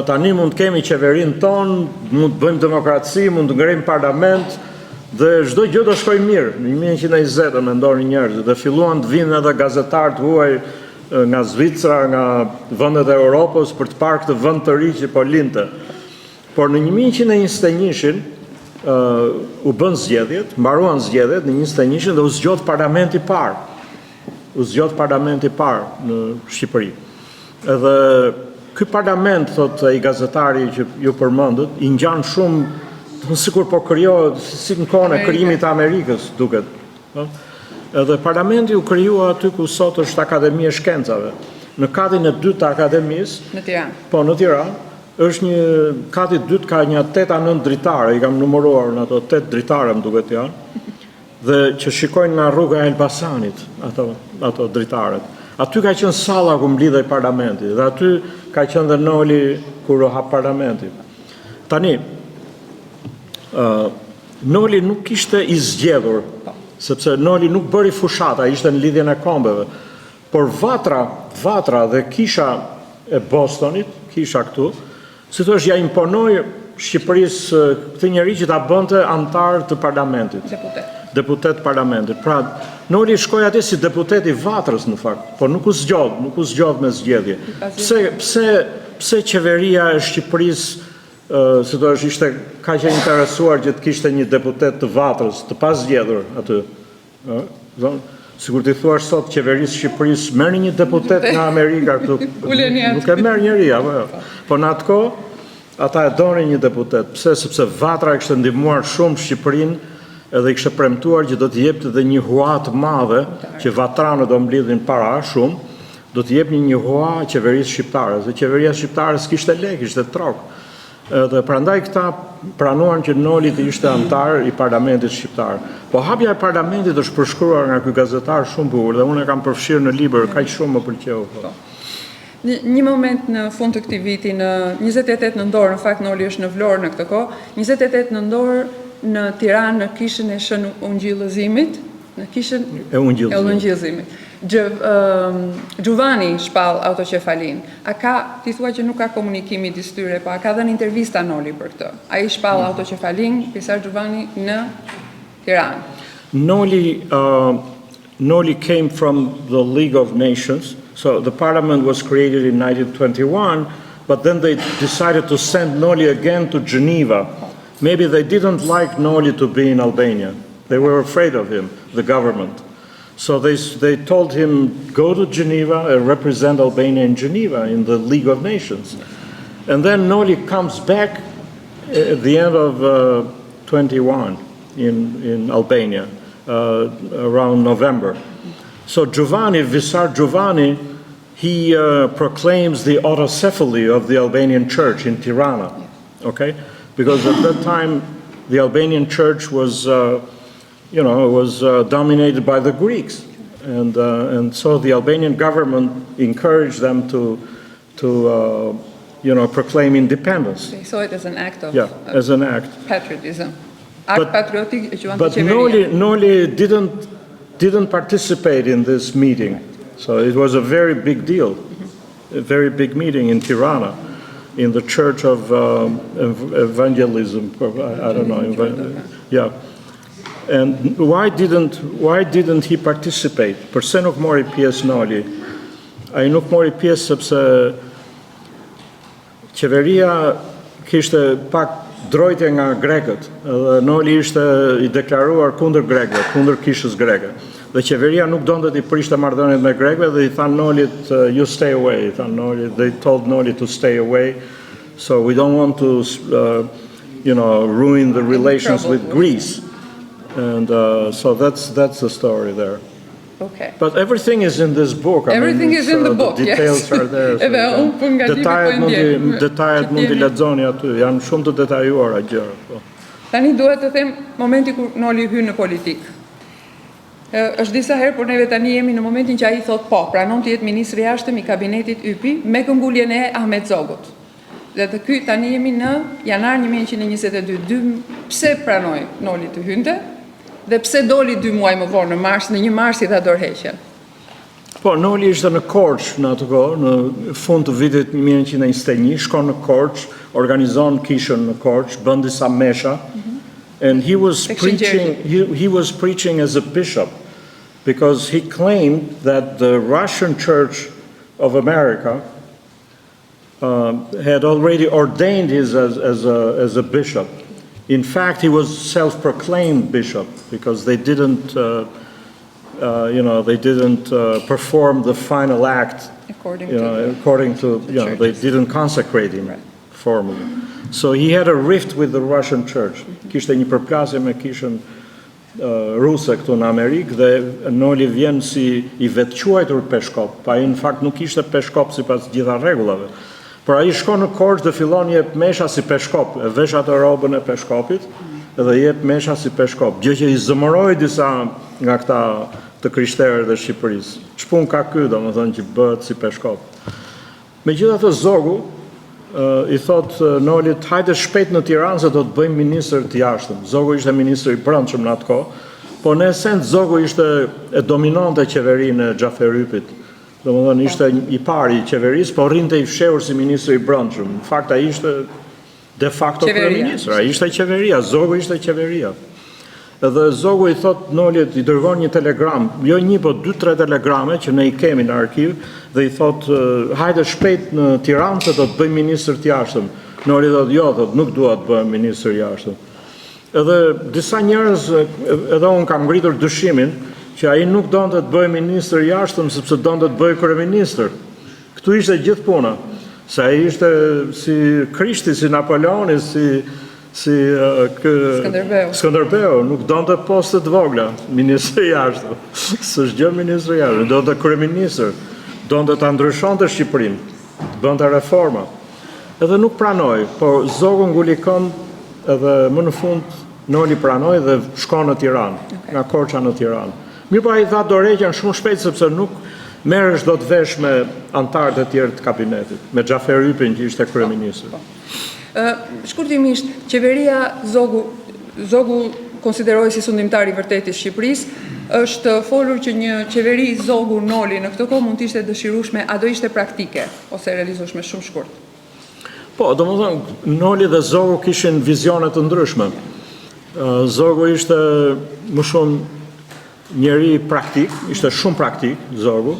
tani mund të kemi qeverinë tonë, mund të bëjmë demokraci, mund të ngrejmë parlament dhe çdo gjë do shkojë mirë. Në 1920 mendonin njerëzit dhe filluan të vinë edhe gazetarë të huaj nga Zvicra, nga vendet e Europës për të parë këtë vend të ri që po lindte. Por në 1921 u bën zgjedhjet, mbaruan zgjedhjet në 21 dhe u zgjodh parlamenti i parë. U zgjodh parlamenti i parë në Shqipëri. Edhe ky parlament, thotë ai gazetari që ju përmendët, i ngjan shumë sikur po krijohet si në kohën e krijimit të Amerikës, duket. Edhe parlamenti u krijua aty ku sot është Akademia e Shkencave. Në katin e dytë të akademisë, në Tiranë. Po, në Tiranë. Është një kati dytë ka një 8-9 dritare, i kam numëruar në ato 8 dritare më duket janë, dhe që shikojnë nga rruga e Elbasanit, ato dritaret. Aty ka qenë salla ku mblidhej parlamenti, dhe aty ka qenë dhe Noli kur u hap parlamenti. Tani, Noli nuk ishte i zgjedhur, sepse Noli nuk bëri fushata, ishte në lidhjen e kombeve, por vatra dhe kisha e Bostonit, kisha këtu, si thosh, ja imponoi Shqipërisë këtë njeri që ta bënte antar të parlamentit. Deputet parlamentit. Pra, Noli shkoi atje si deputet i Vatrës në fakt, por nuk u zgjodh me zgjedhje. Pse qeveria e Shqipërisë se do ishte ka që interesuar që të kishte një deputet të Vatrës, të pasgjedhur aty. Sigur t'i thuash sot qeverisë Shqipërisë, merrni një deputet nga Amerika këtu. Nuk e merr njeri, apo jo. Po në atë kohë, ata e donin një deputet. Pse? Sepse Vatra e kishte ndihmuar shumë Shqipërinë edhe i kishte premtuar që do t'i jepte edhe një hua të madhe, që vatranët do mblidhin para shumë, do t'i jepni një hua qeverisë shqiptare, dhe qeveria shqiptare s'kishte lek, ishte trok. Dhe prandaj këta pranuan që Noli të ishte antar i parlamentit shqiptar. Po hapja e parlamentit është përshkruar nga ky gazetar shumë bukur dhe unë e kam përfshirë në libër, kaq shumë më pëlqeu. Një moment në fund të këtij viti, në 28 nëntor, në fakt Noli është në Vlorë në këtë kohë, 28 nëntor në Tiranë në kishën e Shën Ungjillëzimit, në kishën e Ungjillëzimit. Giovanni shpall autoqefalin. Ti thua që nuk ka komunikimi midis tyre, po a ka dhënë intervista Noli për këtë? Ai shpall autoqefalin, Pisar Giovanni në Tiranë. Noli came from the League of Nations. So the parliament was created in 1921, but then they decided to send Noli again to Geneva. Maybe they didn't like Noli to be in Albania. They were afraid of him, the government. So they told him, go to Geneva and represent Albania in Geneva, in the League of Nations. And then Noli comes back at the end of 21 in Albania, around November. So Visar Giovanni, he proclaims the autocephaly of the Albanian church in Tirana, okay? Because at that time, the Albanian church was dominated by the Greeks, and so the Albanian government encouraged them to proclaim independence. They saw it as an act of as an act. Patriotism. But Noli didn't participate in this meeting, so it was a very big deal, a very big meeting in Tirana, in the Church of Evangelism. I don't know. Yeah. And why didn't he participate? Përse nuk mori pjesë Noli? Ai nuk mori pjesë sepse qeveria kishte pak drojtje nga grekët. Dhe Noli ishte i deklaruar kundër grekëve, kundër kishës greke. Dhe qeveria nuk donte t'i prishte marrëdhëniet me grekëve dhe i thanë Nolit, you stay away. They told Noli to stay away. So we don't want to, ruin the relations with Greece. And so that's the story there. Okay. But everything is in this book. Everything is in the book, the details are there. Detajet mund t'i lexoni aty, janë shumë të detajuara gjëra. Tani duhet të them momenti kur Noli hyn në politikë. Është disa herë, por neve tani jemi në momentin që ai thot po, pranon të jetë ministri i jashtëm i kabinetit YPI me këmbguljen e Ahmet Zogut. Dhe të ky tani jemi në janar 1922. Pse pranoi Noli të hynte? Dhe pse doli 2 muaj më vonë në mars, në 1 mars i dha dorëheqjen? Po, Noli ishte në Korçë në atë kohë, në fund të vitit 1921, shkon në Korçë, organizon kishën në Korçë, bën disa mesha, and he was preaching as a bishop, because he claimed that the Russian Church of America had already ordained him as a bishop. In fact, he was self-proclaimed bishop because they didn't, perform the final act according to they didn't consecrate him formally. So he had a rift with the Russian Church. Kishte një përplasje me kishën ruse këtu në Amerikë dhe Noli vjen si i vetquajtur peshkop, pa ai në fakt nuk ishte peshkop sipas gjitha rregullave. Por ai shkon në Korçë dhe fillon jep mesha si peshkop, e vesh atë robën e peshkopit dhe jep mesha si peshkop, gjë që i zëmëroi disa nga këta të krishterët e Shqipërisë. Ç'pun ka ky, domethënë, që bëhet si peshkop. Megjithatë Zogu i thot Nolit, hajde shpejt në Tiranë se do të bëjmë ministër të jashtëm. Zogu ishte ministër i brendshëm në atë kohë, po në esencë Zogu ishte e dominonte qeverinë e Xhaferypit. Domethënë ishte i pari i qeverisë, po rrinte i fshehur si ministër i brendshëm. Në fakt ai ishte de facto kryeministër, ai ishte qeveria, Zogu ishte qeveria. Edhe Zogu i thot Nolit, i dërgon një telegram, jo një, po 2-3 telegrame që ne i kemi në arkiv, dhe i thot, hajde shpejt në Tiranë se do të bëjmë ministër të jashtëm. Noli thotë, jo, thotë, nuk dua të bëhem ministër jashtëm. Edhe disa njerëz, edhe unë kam ngritur dyshimin, që ai nuk donte të bëjë ministër jashtëm sepse donte të bëjë kryeministër. Ktu ishte gjithë puna. Se ai ishte si Krishti, si Napoleoni, si Skënderbeu, nuk donte poste të vogla, ministër jashtëm. S'është gjë ministër jashtëm, donte kryeministër, donte ta ndryshonte Shqipërinë, të bënte reforma. Edhe nuk pranoi, por zogu nguli këmbë edhe më në fund Noli pranoi dhe shkon në Tiranë, nga Korça në Tiranë. Mirë po ai tha dorëgjën shumë shpejt sepse nuk merresh do të vesh me antarët e tjerë të kabinetit, me Xhafer Ypin që ishte kryeministër. Shkurtimisht, qeveria Zogu konsideroi si sundimtar i vërtetë i Shqipërisë, është folur që një qeveri Zogu Noli në këtë kohë mund të ishte dëshirueshme, a do ishte praktike ose realizueshme shumë shkurt? Po, domethënë Noli dhe Zogu kishin vizione të ndryshme. Zogu ishte më shumë njeri praktik, ishte shumë praktik, Zogu,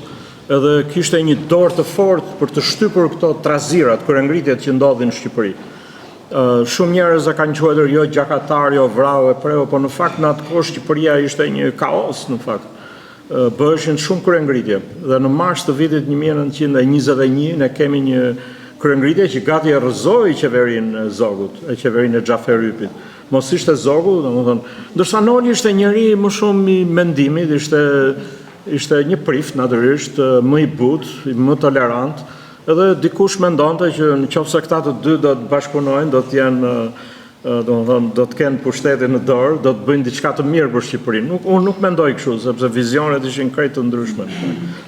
edhe kishte një dorë të fortë për të shtypur këto trazirat, kurrëngritjet që ndodhin në Shqipëri. Shumë njerëz e kanë quajtur jo gjakatar, jo vrau e preu, por në fakt në atë kohë Shqipëria ishte një kaos në fakt. Bëheshin shumë kurrëngritje dhe në mars të vitit 1921 ne kemi një kurrëngritje që gati e rrëzoi qeverinë e Zogut, e qeverinë e Xhafer Ypit. Mos ishte Zogu, domethënë, ndërsa Noli ishte njeri më shumë i mendimit, ishte një prift natyrisht, më i butë, më tolerant, edhe dikush mendonte që nëse këta të dy do të bashkëpunojnë, do të jenë, domethënë, do të kenë pushtetin në dorë, do të bëjnë diçka të mirë për Shqipërinë. Unë nuk mendoj kështu, sepse vizionet ishin krejt të ndryshme.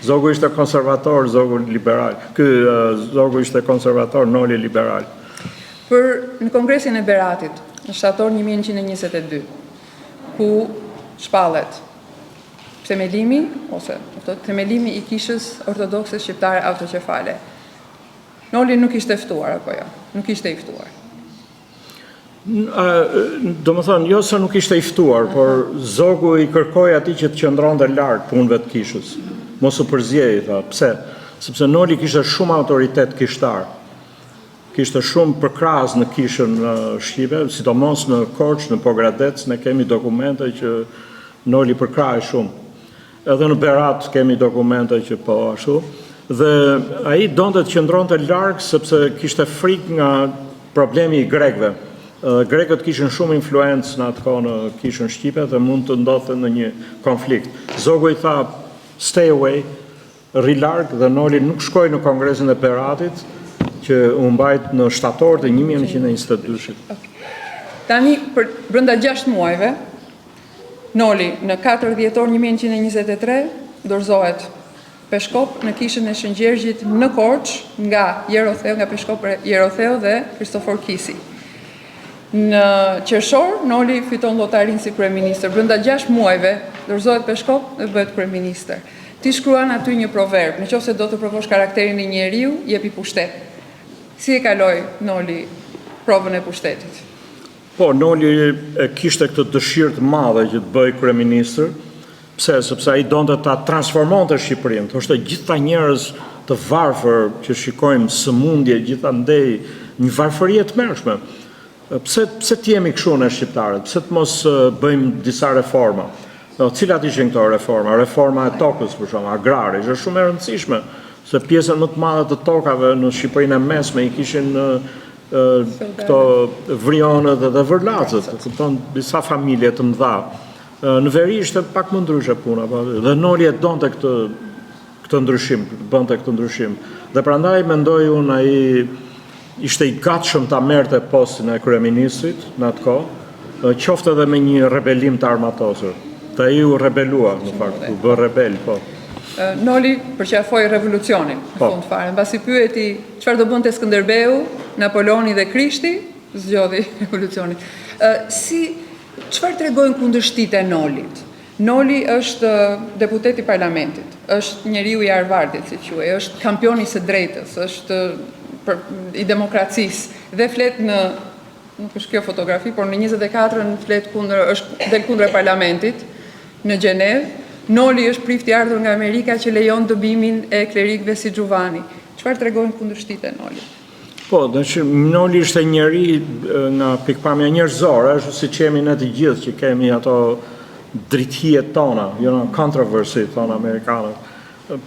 Zogu ishte konservator, Zogu liberal. Zogu ishte konservator, Noli liberal. Në Kongresin e Beratit, në shtator 1922, ku shpallet themelimi, ose themelimi i kishës ortodokse shqiptare autoqefale. Noli nuk ishte ftuar, apo jo? Nuk ishte i ftuar. Do më thënë, jo se nuk ishte i ftuar, por Zogu i kërkoi atij që të qëndronte larg punëve të kishës. Mos u përzjej, tha. Pse? Sepse Noli kishte shumë autoritet kishtar. Kishte shumë përkrahas në kishën shqipe, sidomos në Korçë, në Pogradec, ne kemi dokumente që Noli përkrahej shumë. Edhe në Berat kemi dokumente që po ashtu. Dhe ai donte të qëndronte larg sepse kishte frikë nga problemi i grekëve. Grekët kishin shumë influencë në atë kohë në kishën shqipe dhe mund të ndodhte në një konflikt. Zogu i tha, stay away, rri larg, dhe Noli nuk shkoi në Kongresin e Beratit, që u mbajt në shtator të 1922-shit. Tani, brenda 6 muajve, Noli në 4 dhjetor 1923 dorëzohet peshkop në kishën e Shëngjergjit në Korçë nga Jerotheu, nga peshkop Jerotheu dhe Kristofor Kisi. Në qershor, Noli fiton llotarinë si kryeministër. Brenda 6 muajve dorëzohet peshkop dhe bëhet kryeministër. Ti shkruan aty një proverb, nëse do të provosh karakterin e njeriu, jepi pushtet. Si e kaloi Noli provën e pushtetit? Po, Noli e kishte këtë dëshirë të madhe që të bëj kryeministër. Pse? Sepse ai donte ta transformonte Shqipërinë. Thoshte gjithta njerëz të varfër që shikojmë sëmundje, gjithandej një varfëri e tmerrshme. Pse të jemi kështu ne shqiptarët? Pse të mos bëjmë disa reforma? Cilat ishin këto reforma? Reforma e tokës, për shembull, agrare, është shumë e rëndësishme, se pjesën më të madhe të tokave në Shqipërinë e mesme i kishin këto vrionët dhe vërllacët, kupton, disa familje të mëdha. Në veri ishte pak më ndryshe puna, dhe Noli e donte këtë ndryshim, bënte këtë ndryshim. Dhe prandaj mendoj unë ai ishte i gatshëm ta merrte postin e kryeministrit në atë kohë, qoftë edhe me një rebelim të armatosur. Të ai u rebelua, në fakt, u bë rebel, po. Noli përqafoi revolucionin, në fund fare. Mbasi pyeti çfarë do bënte Skënderbeu, Napoleoni dhe Krishti, zgjodhi revolucionin. Çfarë tregojnë kundërshtitë e Nolit? Noli është deputet i parlamentit, është njeriu i Harvardit, si quhej, është kampioni i së drejtës, është i demokracisë dhe flet në, nuk është kjo fotografi, por në 24-ën flet është del kundër parlamentit në Gjenevë. Noli është prift i ardhur nga Amerika që lejon dëbimin e klerikëve si Giovanni. Çfarë tregojnë kundërshtitë e Nolit? Po, Noli ishte njeri nga pikpamja njerëzore, është si që jemi në të gjithë që kemi ato drithijet tona, controversy, thonë Amerikanët.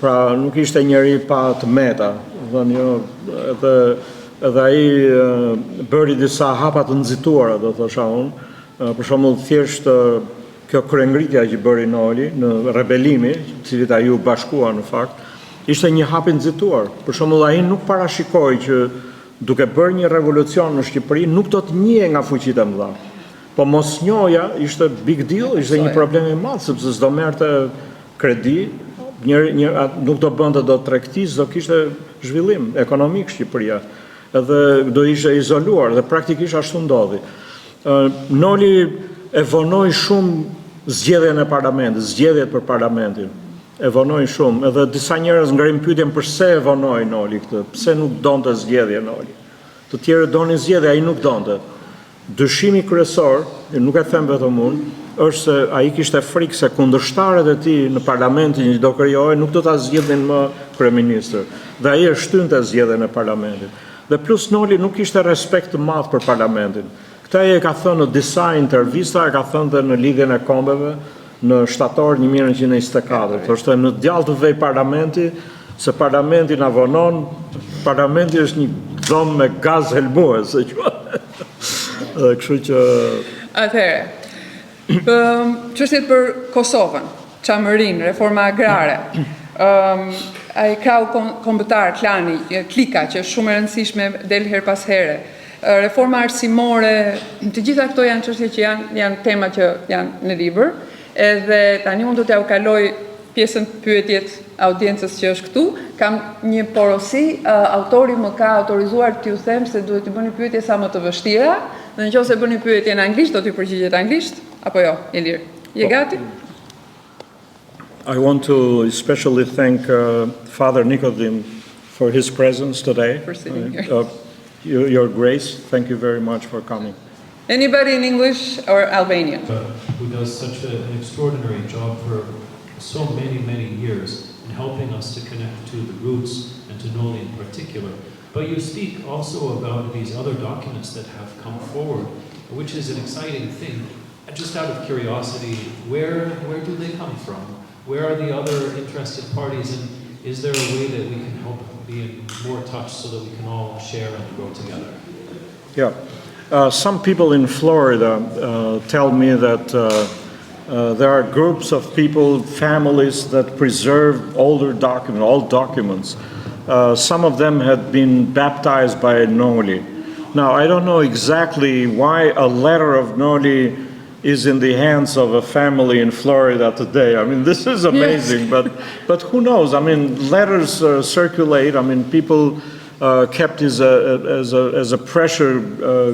Pra nuk ishte njeri pa të meta, edhe ai bëri disa hapa të nxituara, do thosha unë, për shembull thjesht kjo kryengritja që bëri Noli në rebelimi, cilit ai u bashkua në fakt, ishte një hap i nxituar. Për shembull ai nuk parashikoi që duke bërë një revolucion në Shqipëri nuk do të njihej nga fuqitë e mëdha. Po mosnjoja ishte big deal, ishte një problem i madh sepse s'do merrte kredi, nuk do bënte dot tregti, s'do kishte zhvillim ekonomik Shqipëria. Edhe do ishte izoluar dhe praktikisht ashtu ndodhi. Noli e vonoi shumë zgjedhjen e parlamentit, zgjedhjet për parlamentin. E vonoi shumë, edhe disa njerëz ngrin pyetjen pse e vonoi Noli këtë, pse nuk donte zgjedhje Noli. Të tjerë donin zgjedhje, ai nuk donte. Dyshimi kryesor, nuk e them vetëm unë, është se ai kishte frikë se kundërshtarët e tij në parlamentin që do krijohej nuk do ta zgjidhin më kryeministër. Dhe ai e shtynte zgjedhjen e parlamentit. Dhe plus Noli nuk kishte respekt të madh për parlamentin. Këtë e ka thënë në disa intervista, e ka thënë dhe në Lidhjen e Kombeve në shtator 1924. Thoshte në djallë të vej parlamenti, se parlamenti na vonon, parlamenti është një dhomë me gaz helmues, se quhet. Dhe kështu që Atëherë, çështjet për Kosovën, çamërinë, reforma agrare, ai krau kombëtar, klika, që është shumë e rëndësishme, del her pas here, reforma arsimore, të gjitha këto janë çështje që janë tema që janë në libër, edhe tani unë do t'ja u kaloj pjesën pyetjet audiencës që është këtu, kam një porosi, autori më ka autorizuar t'ju them se duhet t'i bëni pyetje sa më të vështira, dhe nëse bëni pyetje në anglisht, do t'i përgjigjet anglisht, apo jo, Ilir? Je gati? I want to especially thank Father Nicodim for his presence today. For sitting here. Your Grace, thank you very much for coming. Anybody in English or Albanian? Who does such an extraordinary job for so many years in helping us to connect to the roots and to Noli in particular. But you speak also about these other documents that have come forward, which is an exciting thing. Just out of curiosity, where do they come from? Where are the other interested parties, and is there a way that we can help be in more touch so that we can all share and grow together? Yeah. Some people in Florida tell me that there are groups of people, families that preserve older documents, old documents. Some of them had been baptized by Noli. Now, I don't know exactly why a letter of Noli is in the hands of a family in Florida today. I mean, this is amazing, yes. but who knows? I mean, letters circulate. I mean, people kept as a pressure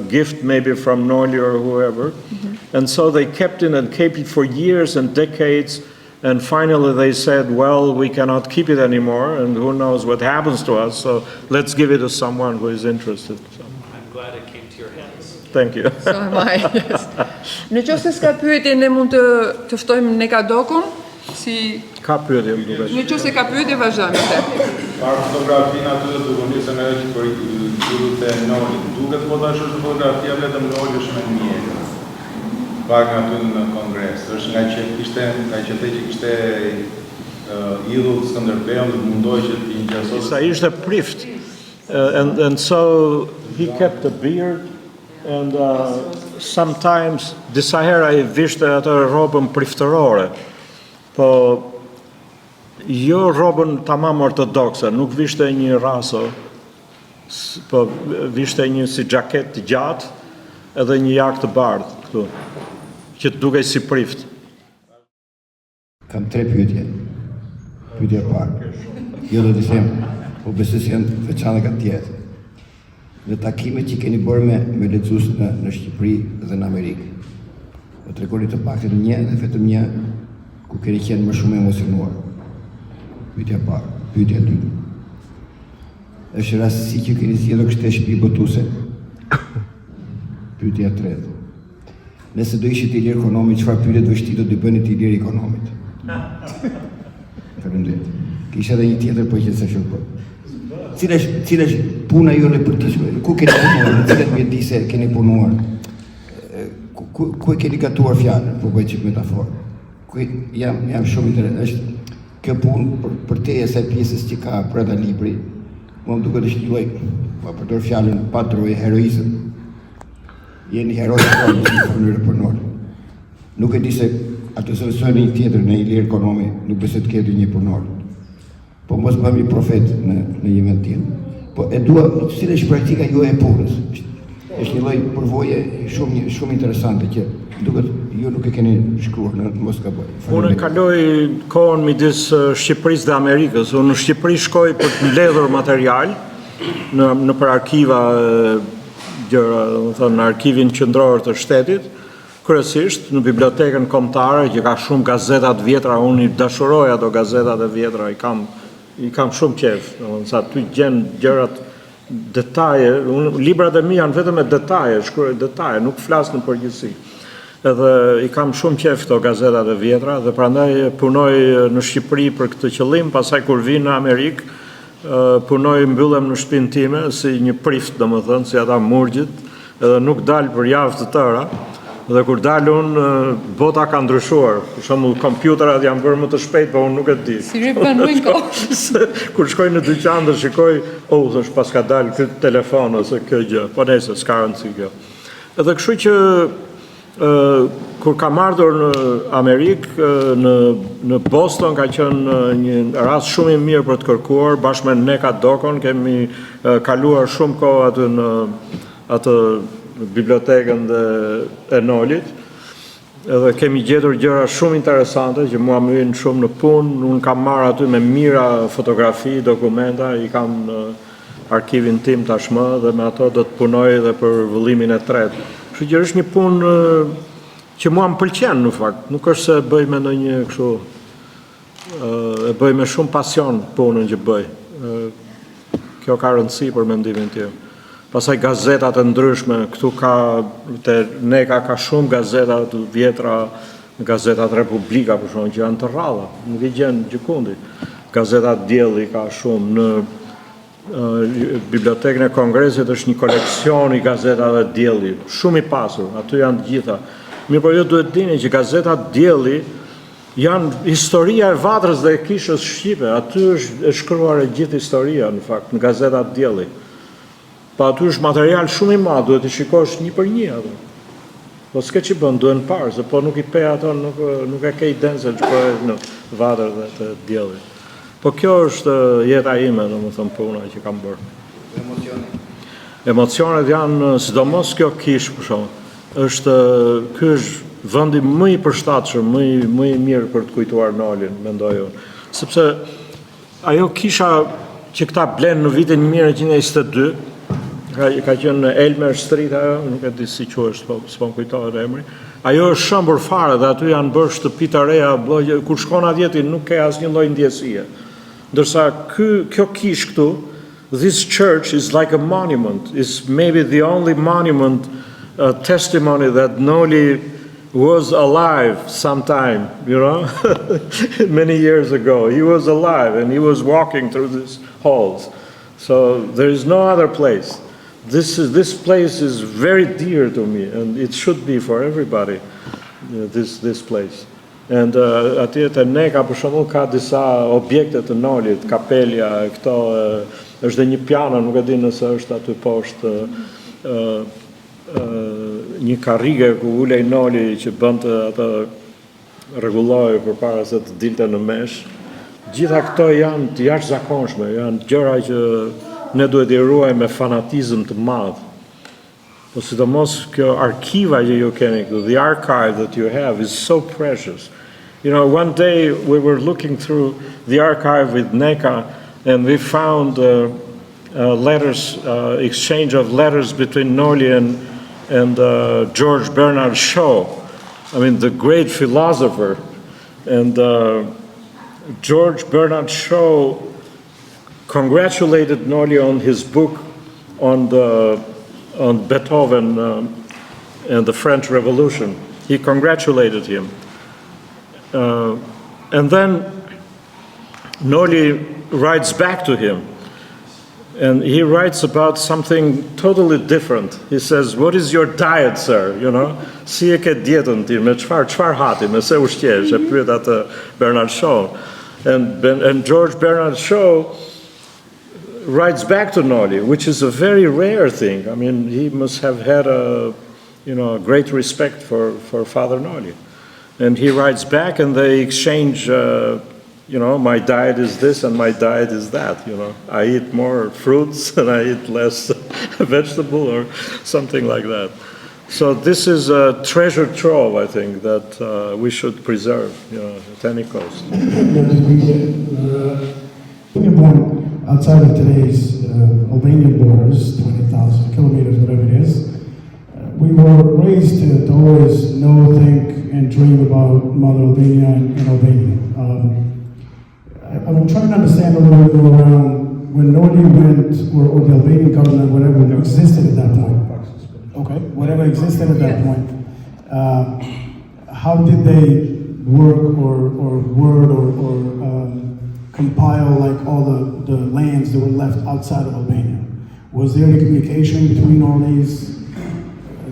gift maybe from Noli or whoever. Mm-hmm. And so they kept it for years and decades. And finally they said, well, we cannot keep it anymore, and who knows what happens to us, so let's give it to someone who is interested. So. I'm glad it came to your hands. Thank you. So am I, yes. Në qoftë se s'ka pyetje, ne mund të ftojmë Nekadokun, si... Ka pyetje, më duket. Në qoftë se ka pyetje, vazhdojmë atë. Parë fotografinë aty dhe dukonisë nga që për gjuhët e Noli. Duket po tash është fotografia vetëm Noli është me mjekë. Pak aty në kongres. Është nga që kishte idhull Skënderbeun dhe mundoi që të injasoj. Sa ishte prift. And so he kept a beard. And sometimes disa hera I vishte atë robën priftërore, po jo robën tamam ortodokse, nuk vishte një raso, po vishte një si xhaket të gjatë edhe një jakë të bardhë këtu, që të dukej si prift. Kam 3 pyetje. Pyetja e parë. Jo do të them, po besoj se janë veçanë ka tjetër. Në takimet që keni bërë me lexues në Shqipëri dhe në Amerikë. Do të tregoni të paktën një dhe vetëm një ku keni qenë më shumë emocionuar. Pyetja e parë, pyetja e dytë. Është rastësi që keni zgjedhur këtë shtëpi botuese? Pyetja e tretë. Nëse do ishit Ilir Konomi, çfarë pyetje do vështirë do t'i bëni ti Ilir Konomit? Faleminderit. Kisha edhe një tjetër po që se shkoj. cila është puna jone për të shkruar? Ku keni punuar? Në cilat mjedise keni punuar? Ku e keni gatuar fjalën, po bëj çik metaforë. Jam shumë interesant. Kjo punë për te e saj pjesës që ka brenda libri, më duket është një lloj, pa përdor fjalën patroje heroizëm. Jeni heroj në mënyrë punore. Nuk e di se atë solucioni një tjetër në një lirë ekonomi, nuk besoj të ketë një punor. Po mos bëhem një profet në një vend tjetër. Po e dua, cila është praktika juaj e punës? Është një lloj përvoje shumë interesante që duket ju nuk e keni shkruar në mos gaboj. Unë kaloj kohën midis Shqipërisë dhe Amerikës. Unë në Shqipëri shkoj për të mbledhur material në për arkiva gjëra, në arkivin qendror të shtetit, kryesisht në bibliotekën kombëtare që ka shumë gazeta të vjetra. Unë i dashuroj ato gazetat e vjetra, i kam shumë qejf, sa ty gjen gjërat detaje, librat e mi janë vetëm e detaje, shkruaj detaje, nuk flas në përgjithësi. Edhe i kam shumë qejf këto gazetat e vjetra dhe prandaj punoj në Shqipëri për këtë qëllim, pastaj kur vi në Amerikë, punoj mbyllem në shtëpinë time si një prift, domethënë, si ata murgjit, edhe nuk dal për javë të tëra. Dhe kur dal unë, bota ka ndryshuar. Për shembull, kompjuterat janë bërë më të shpejt, po unë nuk e di. Si ripënuin kohë. Kur shkoj në dyqan dhe shikoj, thosh pas ka dalë këtë telefon ose kjo gjë, po nëse s'ka rëndësi kjo. Edhe kështu që kur kam ardhur në Amerikë, në Boston ka qenë një rast shumë i mirë për të kërkuar, bashkë me Neka Dokon, kemi kaluar shumë kohë aty në atë bibliotekën e Nolit, edhe kemi gjetur gjëra shumë interesante që mua më vijnë shumë në punë. Unë kam marrë aty me mira fotografi, dokumenta, i kam në arkivin tim tashmë dhe me ato do të punoj edhe për vëllimin e tretë. Kështu që është një punë që mua më pëlqen në fakt, nuk është se bëj me ndonjë kështu, e bëj me shumë pasion punën që bëj. Kjo ka rëndësi për mendimin tim. Pastaj gazetat e ndryshme, këtu Neka ka shumë gazeta të vjetra, gazetat Republika për shkak që janë të rralla, nuk i gjen gjikundi. Gazetat Dielli ka shumë, në bibliotekën e Kongresit është një koleksion i gazetave Dielli, shumë i pasur, aty janë të gjitha. Mirë, por ju duhet dini që gazetat Dielli janë historia e Vatrës dhe e Kishës shqipe, aty është shkruar e gjithë historia në fakt në gazetat Dielli. Pa aty është material shumë i madh, duhet të shikosh një për një ato. Po s'ke që bën, duhen parë, se po nuk i pe ato, nuk e ke idenë se ç'bëhe në Vatrë dhe të Dielli. Po kjo është jeta ime, domethënë puna që kam bërë. Emocionet janë, sidomos kjo Kishë për shkak. Ky është vendi më i përshtatshëm, më i mirë për të kujtuar Nolin, mendoj unë. Sepse ajo Kisha që këta blenë në vitin 1922, ka qenë në Elmer Street ajo, nuk e di si quhet, s'po më kujtohet emri. Ajo është shëmbur fare dhe aty janë bërë shtëpi të reja, kur shkon atje ti nuk ke asnjë lloj ndjesie. Ndërsa kjo Kishë këtu, this church is like a monument, is maybe the only monument testimony that Noli was alive sometime, you know, many years ago. He was alive and he was walking through these halls. So there is no other place. This place is very dear to me, and it should be for everybody. This place. And atje te Neka për shembull ka disa objekte të Nolit, kapelja, këto është dhe një piano, nuk e di nëse është aty poshtë një karrige ku ulej Noli që bënte atë rregulloi përpara se të dilte në mesh. Gjitha këto janë të jashtëzakonshme, janë gjëra që ne duhet i ruajmë me fanatizëm të madh. Po sidomos kjo arkiva që ju keni këtu, the archive that you have is so precious. You know, one day we were looking through the archive with Neka and we found letters, exchange of letters between Noli and George Bernard Shaw. I mean, the great philosopher. And George Bernard Shaw congratulated Noli on his book on Beethoven and the French Revolution. He congratulated him. And then Noli writes back to him. And he writes about something totally different. He says, "What is your diet, sir?" You know, si e ke dietën ti, me çfarë hati, me se ushqesh, e pyet atë Bernard Shaw. And George Bernard Shaw writes back to Noli, which is a very rare thing. I mean, he must have had a great respect for Father Noli. And he writes back and they exchange, my diet is this and my diet is that, I eat more fruits and I eat less vegetable or something like that. So this is a treasure trove, I think, that we should preserve, at any cost. Outside of today's Albanian borders, 20,000 kilometers, whatever it is, we were raised to always know, think, and dream about Mother Albania and Albania. I'm trying to understand a little bit more around when Noli went, or the Albanian government, whatever existed at that point. Okay, whatever existed at that point. How did they work or word or compile like all the lands that were left outside of Albania? Was there any communication between all these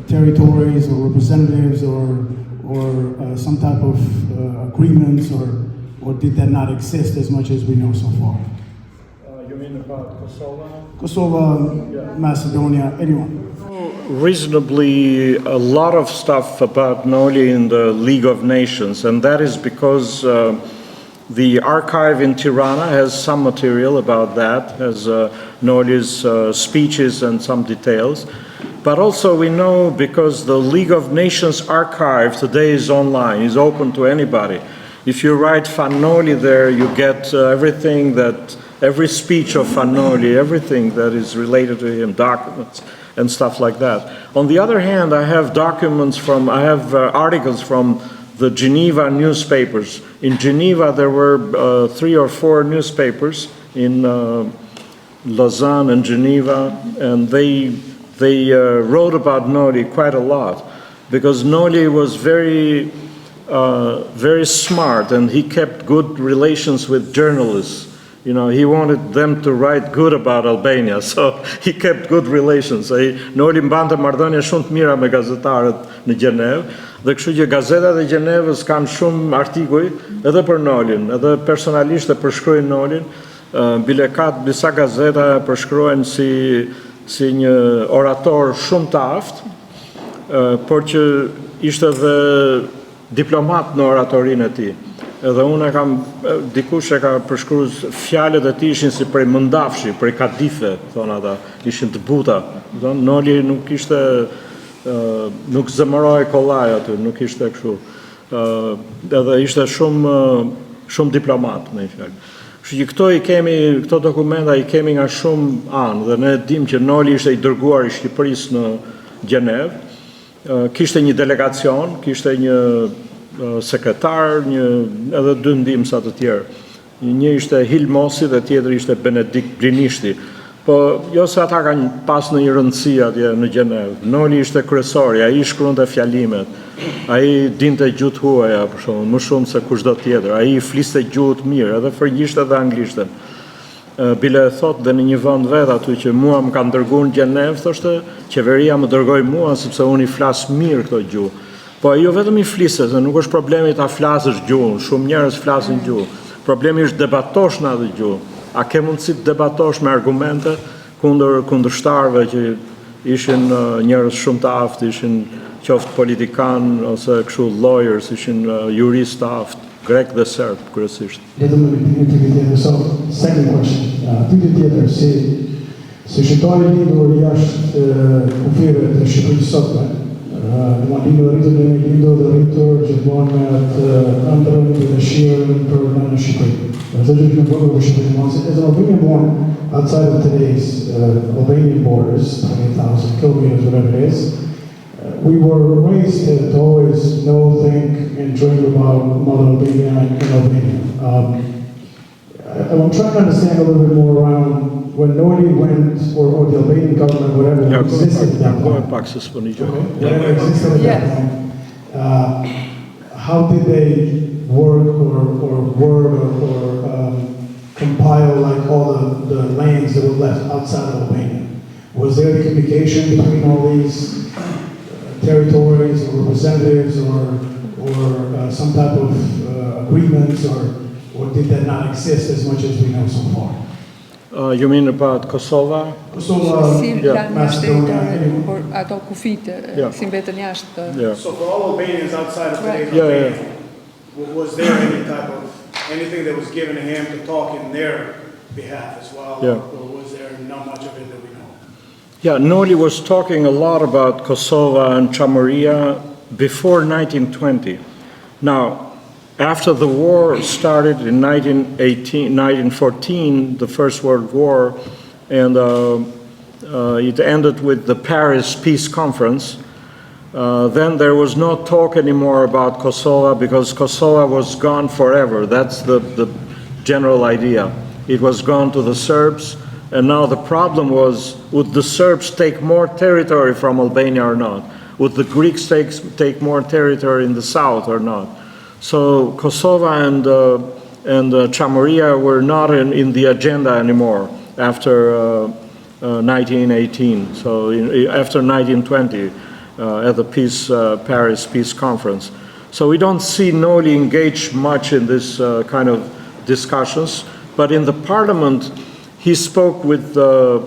territories or representatives or some type of agreements, or did that not exist as much as we know so far? You mean about Kosovo? Kosovo, Macedonia, anyone? Reasonably a lot of stuff about Noli in the League of Nations, and that is because the archive in Tirana has some material about that, has Noli's speeches and some details. But also we know because the League of Nations archive today is online, is open to anybody. If you write Fanoli there, you get every speech of Fanoli, everything that is related to him, documents and stuff like that. On the other hand, I have articles from the Geneva newspapers. In Geneva, there were 3 or 4 newspapers in Lausanne and Geneva, and they wrote about Noli quite a lot, because Noli was very smart, and he kept good relations with journalists. He wanted them to write good about Albania, so he kept good relations. Noli mbante marrëdhënie shumë të mira me gazetarët në Gjenevë, dhe kështu që gazetat e Gjenevës kanë shumë artikuj edhe për Nolin, edhe personalisht e përshkruajnë Nolin. Bile ka disa gazeta e përshkruajnë si një orator shumë të aftë, por që ishte dhe diplomat në oratorinë e tij. Edhe unë dikush e ka përshkruar fjalët e tij ishin si prej mëndafshi, prej kadife, thonë ata, ishin të buta. Noli nuk zemëroi kollaj aty, nuk ishte kështu. Edhe ishte shumë diplomat, me një fjalë. Kështu që këto dokumenta i kemi nga shumë anë, dhe ne dim që Noli ishte i dërguar i Shqipërisë në Gjenevë, kishte një delegacion, kishte një sekretar, edhe 2 ndihmësa të tjerë. Një ishte Hilmosi dhe tjetri ishte Benedikt Brinishti. Po jo se ata kanë pas në një rëndësi atje në Gjenevë. Noli ishte kryesori, ai shkruante fjalimet. Ai dinte gjuhë huaja, për shembull, më shumë se kushdo tjetër. Ai fliste gjuhë të mirë, edhe frëngjisht edhe anglisht. Bile thot dhe në një vend vet aty që mua më kanë dërguar në Gjenevë, thoshte, qeveria më dërgoi mua sepse unë i flas mirë këto gjuhë. Po jo vetëm i flisë, se nuk është problemi ta flasësh gjuhën, shumë njerëz flasin gjuhë. Problemi është debatosh në atë gjuhë. A ke mundësi të debatosh me argumente kundërshtarëve që ishin njerëz shumë të aftë, ishin qoftë politikan ose kështu lawyers, ishin juristë të aftë, grek dhe serb kryesisht. Second question. Pyetje tjetër, si shqiptari lindur jashtë kufirëve të Shqipërisë sotme, lindur dhe rritur gjithmonë me atë ëndrrën dhe dëshirën për në Shqipëri. As an Albanian born outside of today's Albanian borders, 20,000 kilometers, whatever it is, we were raised to always know, think, and dream about Mother Albania and Albania. I'm trying to understand a little bit more around when Noli went, or the Albanian government, whatever existed at that point. Whatever existed at that point. How did they work or word or compile like all the lands that were left outside of Albania? Was there communication between all these territories or representatives or some type of agreements, or did that not exist as much as we know so far? You mean about Kosovo? Kosovo, Si lanë shtetë por ato kufite, Yeah. si mbetën jashtë. Yeah. So for all Albanians outside of Right. today's Albania, was there any type of, anything that was given to him to talk in their behalf as well? Yeah. Or was there not much of it that we know? Yeah, Noli was talking a lot about Kosovo and Chamoria before 1920. Now, after the war started in 1914, the First World War, and it ended with the Paris Peace Conference, then there was no talk anymore about Kosovo because Kosovo was gone forever. That's the general idea. It was gone to the Serbs, and now the problem was, would the Serbs take more territory from Albania or not? Would the Greeks take more territory in the south or not? So Kosovo and Chamoria were not in the agenda anymore after 1918, so after 1920 at the Paris Peace Conference. So we don't see Noli engage much in this kind of discussions, but in the parliament he spoke with a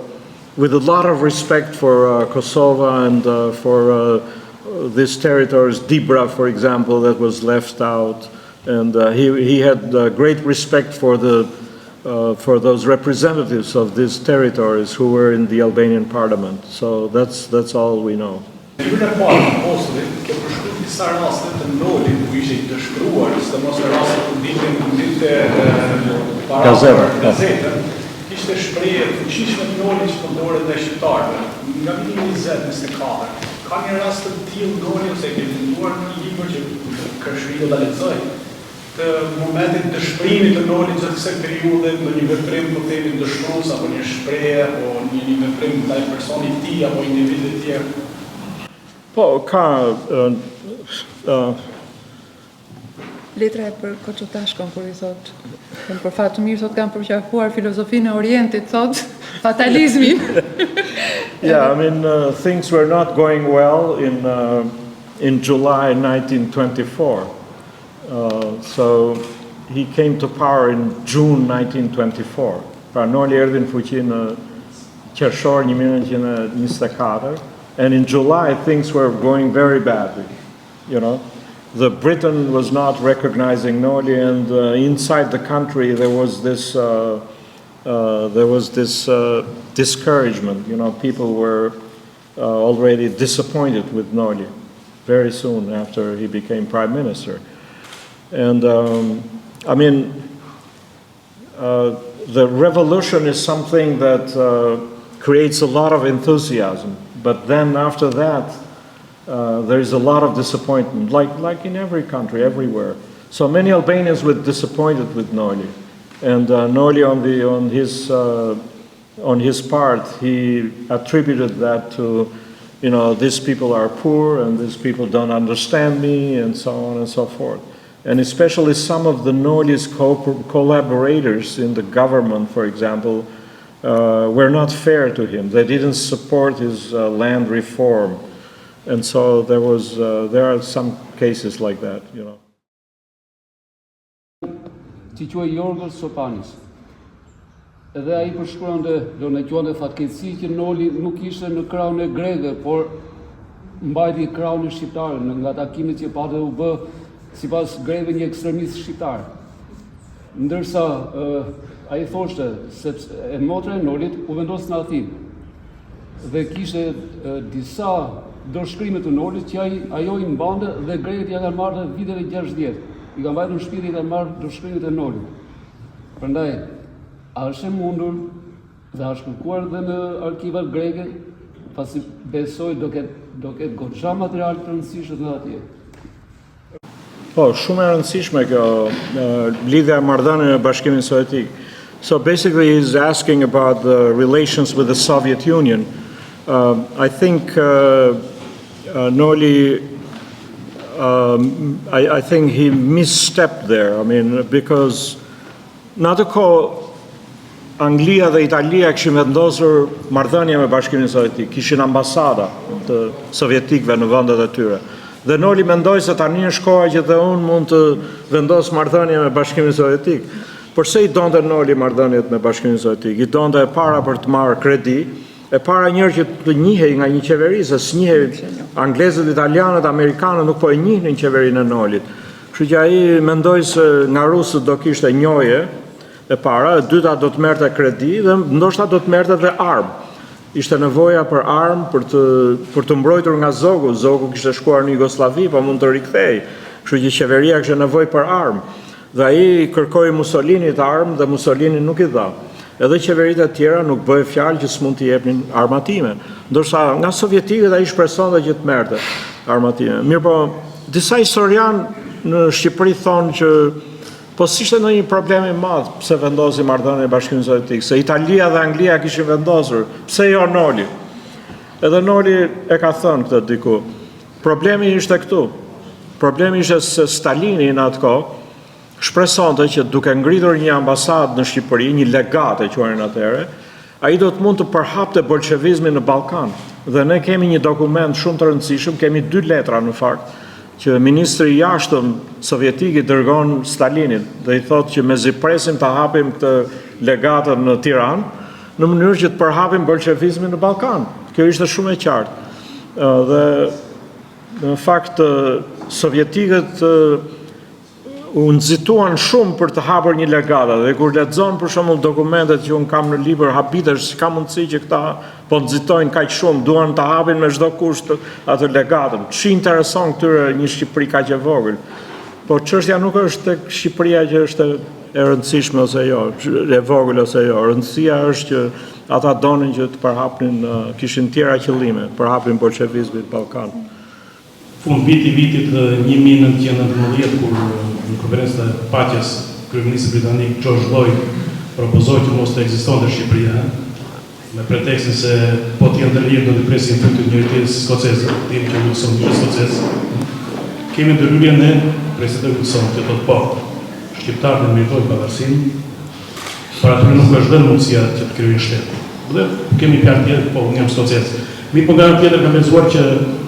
lot of respect for Kosovo and for these territories, Dibra, for example, that was left out, and he had great respect for those representatives of these territories who were in the Albanian parliament. So that's all we know. Ishte shprehje fuqishme të Nolit që përdoret dhe shqiptarëve. Nga viti 20-24, ka një rast të tillë Noli ose ke lexuar një libër që Krashëriu ta lexoj, të momentit të shprimit të Nolit gjatë kësaj periudhe, ndonjë veprim po themi dëshpërues apo një shprehje apo një veprim ndaj personit të tij apo individit të tjerë. Po, ka Letra e për Koçotashkon, kur I thot, për fat të mirë, thot, kam përqafuar filozofinë e Orientit, thot, fatalizmin. Yeah, I mean, things were not going well in July 1924. So he came to power in June 1924. Pra Noli erdhi në fuqi në qershor 1924, and in July things were going very badly, you know. The Britain was not recognizing Noli, and inside the country there was this discouragement. You know, people were already disappointed with Noli very soon after he became prime minister. And I mean, the revolution is something that creates a lot of enthusiasm, but then after that, there is a lot of disappointment, like in every country, everywhere. So many Albanians were disappointed with Noli, and Noli on his part, he attributed that to, you know, these people are poor and these people don't understand me, and so on and so forth. And especially some of the Noli's collaborators in the government, for example, were not fair to him. They didn't support his land reform. And so there are some cases like that, you know. Që quaj Jorgos Sopanis. Edhe ai përshkruante, do në quante fatkeqësi që Noli nuk ishte në krahun e greve, por mbajti krahun e shqiptar nga takimet që pati u bë sipas greve një ekstremist shqiptar. Ndërsa ai thoshte se e motra e Nolit u vendos në Athinë dhe kishte disa dorëshkrimet të Nolit që ajo I mbante dhe grevet ja kanë marrë viteve 60. I kanë mbajtur në shtëpi dhe kanë marrë dorëshkrimet e Nolit. Prandaj, a është e mundur dhe a është kërkuar dhe në arkivat greke, pasi besoj do ketë goxha material të rëndësishëm në atje. Po, shumë e rëndësishme kjo lidhja e marrëdhënieve me Bashkimin Sovjetik. So basically he's asking about the relations with the Soviet Union. I think Noli, I think he misstepped there. I mean, because në atë kohë Anglia dhe Italia kishin vendosur marrëdhënie me Bashkimin Sovjetik, kishin ambasada të sovjetikëve në vendet e tyre. Dhe Noli mendoi se tani është koha që dhe unë mund të vendos marrëdhënie me Bashkimin Sovjetik. Përse i donte Noli marrëdhëniet me Bashkimin Sovjetik? I donte e para për të marrë kredi, e para njërë që të njihej nga një qeveri, se s'njihej anglezët, italianët, amerikanët nuk po e njihnin qeverinë e Nolit. Kështu që ai mendoi se nga rusët do kishte njohje e para, e dyta do të merrte kredi dhe ndoshta do të merrte edhe armë. Ishte nevoja për armë për të mbrojtur nga Zogu. Zogu kishte shkuar në Jugosllavi, po mund të rikthej. Kështu që qeveria kishte nevojë për armë. Dhe ai kërkoi Mussolinit armë dhe Mussolini nuk i dha. Edhe qeveritë e tjera nuk bëhe fjalë që s'mund t'i jepnin armatime. Ndërsa nga sovjetikët ai shpresonte që të merrte armatime. Mirë po, disa historianë në Shqipëri thonë që po s'ishte ndonjë problem i madh pse vendosi marrëdhënie me Bashkimin Sovjetik, se Italia dhe Anglia kishin vendosur, pse jo Noli? Edhe Noli e ka thënë këtë diku. Problemi ishte këtu. Problemi ishte se Stalini në atë kohë shpresonte që duke ngritur një ambasadë në Shqipëri, një legat e quajnë atëherë, ai do të mund të përhapte bolshevizmin në Ballkan. Dhe ne kemi një dokument shumë të rëndësishëm, kemi 2 letra në fakt, që ministri i jashtëm sovjetik i dërgon Stalinit dhe i thotë që mezi presim të hapim këtë legatën në Tiranë në mënyrë që të përhapim bolshevizmin në Ballkan. Kjo ishte shumë e qartë. Dhe në fakt sovjetikët u nxituan shumë për të hapur një legata dhe kur lexon për shembull dokumentet që unë kam në libër habitesh, ka mundësi që këta po nxitojnë kaq shumë, duan të hapin me çdo kusht atë legatën. Ç'i intereson këtyre një Shqipëri kaq e vogël? Po çështja nuk është tek Shqipëria që është e rëndësishme ose jo, e vogël ose jo. Rëndësia është që ata donin që të përhapnin, kishin tjera qëllime, përhapin bolshevizmin në Ballkan. Fund vitit 1919, kur në konferencën e paqes kryeministri britanik George Lloyd propozoi që mos të ekzistonte Shqipëria, me pretekstin se po të janë të lirë do të presin fundit të njëjtës skoceze, tim që Wilson ishte skocez. Kemi ndërhyrjen e presidentit Wilson që thotë po, shqiptarët meritojnë pavarësinë, por aty nuk është dhënë mundësia që të krijojnë shtet. Dhe kemi fjalë tjetër, po unë jam skocez. Mi po nga tjetër kam menduar që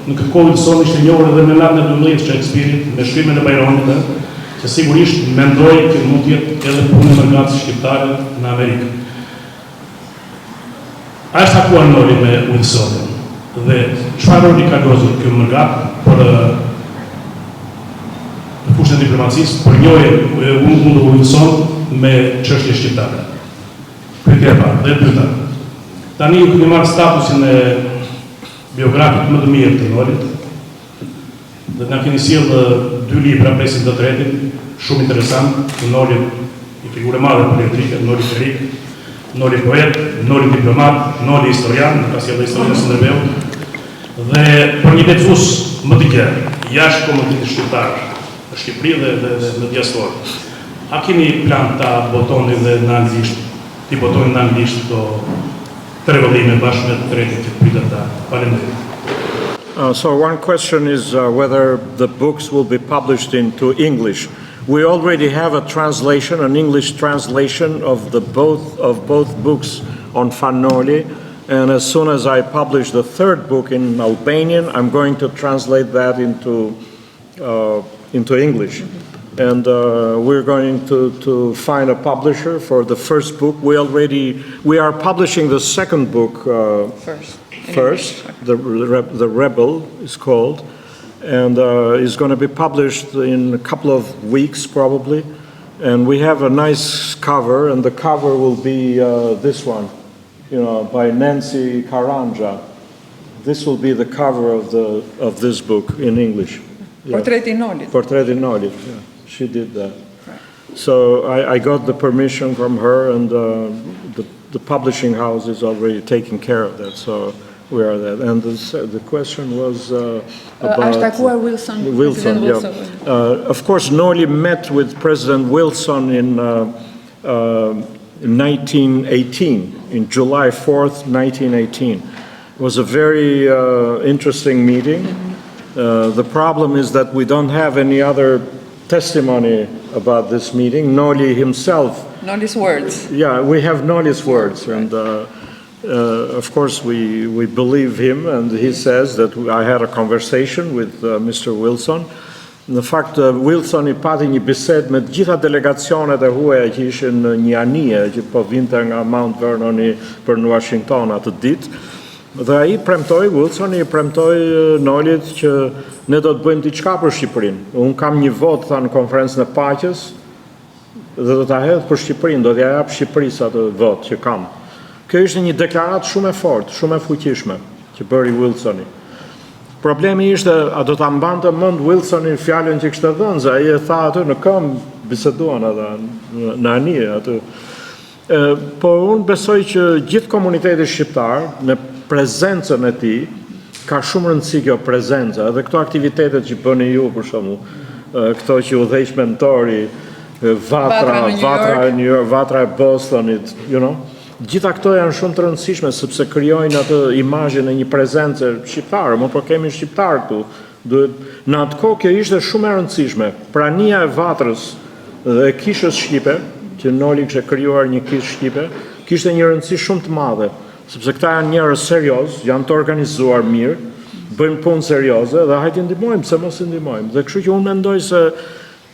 në këtë kohë Wilson ishte njohur edhe me natën e 12 Shakespeare-it, me shkrimin e Byronit, që sigurisht mendoi që mund të jetë edhe punë mërgatës shqiptare në Amerikë. A është takuar Noli me Wilsonin dhe çfarë roli ka luajtur ky mërgat për në fushën e diplomacisë, për njohje unë Wilson me çështje shqiptare. Pyetja e parë, dhe e dyta. Tani ju keni marrë statusin e biografit më të mirë të Nolit, dhe nga keni sjellë 2 libra presin të tretin, shumë interesant, të Noli i figure madhe politike, Noli Ferik, Noli poet, Noli diplomat, Noli historian, ka sjellë historinë së ndërveu, dhe për një lexues më të gjerë, jashtë komunitet shqiptar, në Shqipëri dhe në diasporë. A keni plan ta botoni dhe në anglisht, ti botoni në anglisht këto trevëllime bashkë me të tretin që pritet ta. Faleminderit. So one question is whether the books will be published into English. We already have a translation, an English translation of both books on Fanoli, and as soon as I publish the 3rd book in Albanian, I'm going to translate that into English. And we're going to find a publisher for the 1st book. We are publishing the 2nd book first. The Rebel is called, and is going to be published in a couple of weeks probably. And we have a nice cover, and the cover will be this one, by Nancy Karanja. This will be the cover of this book in English. Portreti Nolit. Portreti Nolit, yeah. She did that. So I got the permission from her, and the publishing house is already taking care of that. So we are that. And the question was about Wilson. Yeah. Of course, Noli met with President Wilson in 1918, in July 4th, 1918. It was a very interesting meeting. The problem is that we don't have any other testimony about this meeting. Noli himself. Noli's words. Yeah, we have Noli's words, and of course we believe him, and he says that I had a conversation with Mr. Wilson. Në fakt, Wilson I pati një bisedë me të gjitha delegacionet e huaja që ishin në një anije që po vinte nga Mount Vernon për në Washington atë ditë. Dhe ai premtoi, Wilson I premtoi Nolit që ne do të bëjmë diçka për Shqipërinë. Unë kam një votë tha në konferencën e paqes dhe do ta hedh për Shqipërinë, do t'ja jap Shqipërisë atë votë që kam. Kjo ishte një deklaratë shumë e fortë, shumë e fuqishme që bëri Wilsoni. Problemi ishte, a do ta mbante mend Wilsoni fjalën që kishte dhënë, se ai e tha aty në këmbë, biseduan ata në anije aty. Po unë besoj që gjithë komuniteti shqiptar në prezencën e tij ka shumë rëndësi kjo prezenca, edhe këto aktivitetet që bëni ju për shembull, këto që udhëheq mentori, vatra e New York, vatra e Bostonit, you know. Gjitha këto janë shumë të rëndësishme sepse krijojnë atë imazhin e një prezence shqiptare, më po kemi shqiptar këtu. Në atë kohë kjo ishte shumë e rëndësishme. Prania e vatrës dhe e kishës shqipe, që Noli kishte krijuar një kishë shqipe, kishte një rëndësi shumë të madhe, sepse këta janë njerëz serioz, janë të organizuar mirë, bëjnë punë serioze dhe hajde ndihmojmë, pse mos i ndihmojmë. Dhe kështu që unë mendoj se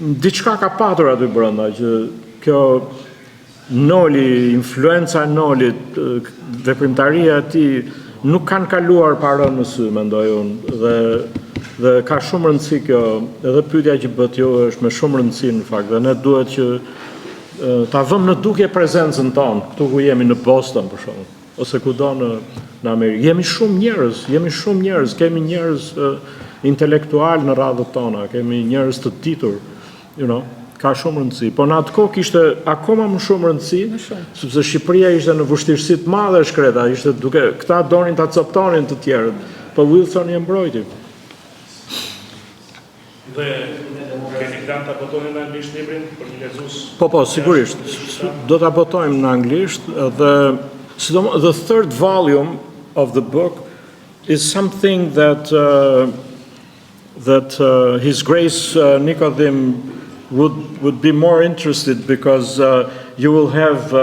diçka ka patur aty brenda që kjo Noli, influenca e Nolit, veprimtaria e tij nuk kanë kaluar para në sy, mendoj unë, dhe ka shumë rëndësi kjo, edhe pyetja që bëhet ju është me shumë rëndësi në fakt, dhe ne duhet që ta vëmë në dukje prezencën tonë, këtu ku jemi në Boston për shembull, ose kudo në Amerikë. Jemi shumë njerëz, kemi njerëz intelektual në radhët tona, kemi njerëz të ditur, you know. Ka shumë rëndësi, po në atë kohë kishte akoma më shumë rëndësi, sepse Shqipëria ishte në vështirësi të madhe shkreta, ishte duke këta donin ta coptonin të tjerët, po Wilson I mbrojti. Dhe keni plan ta botojmë në anglisht librin për një lexues? Po, sigurisht. Do ta botojmë në anglisht dhe the third volume of the book is something that His Grace Nicodim would be more interested because you will have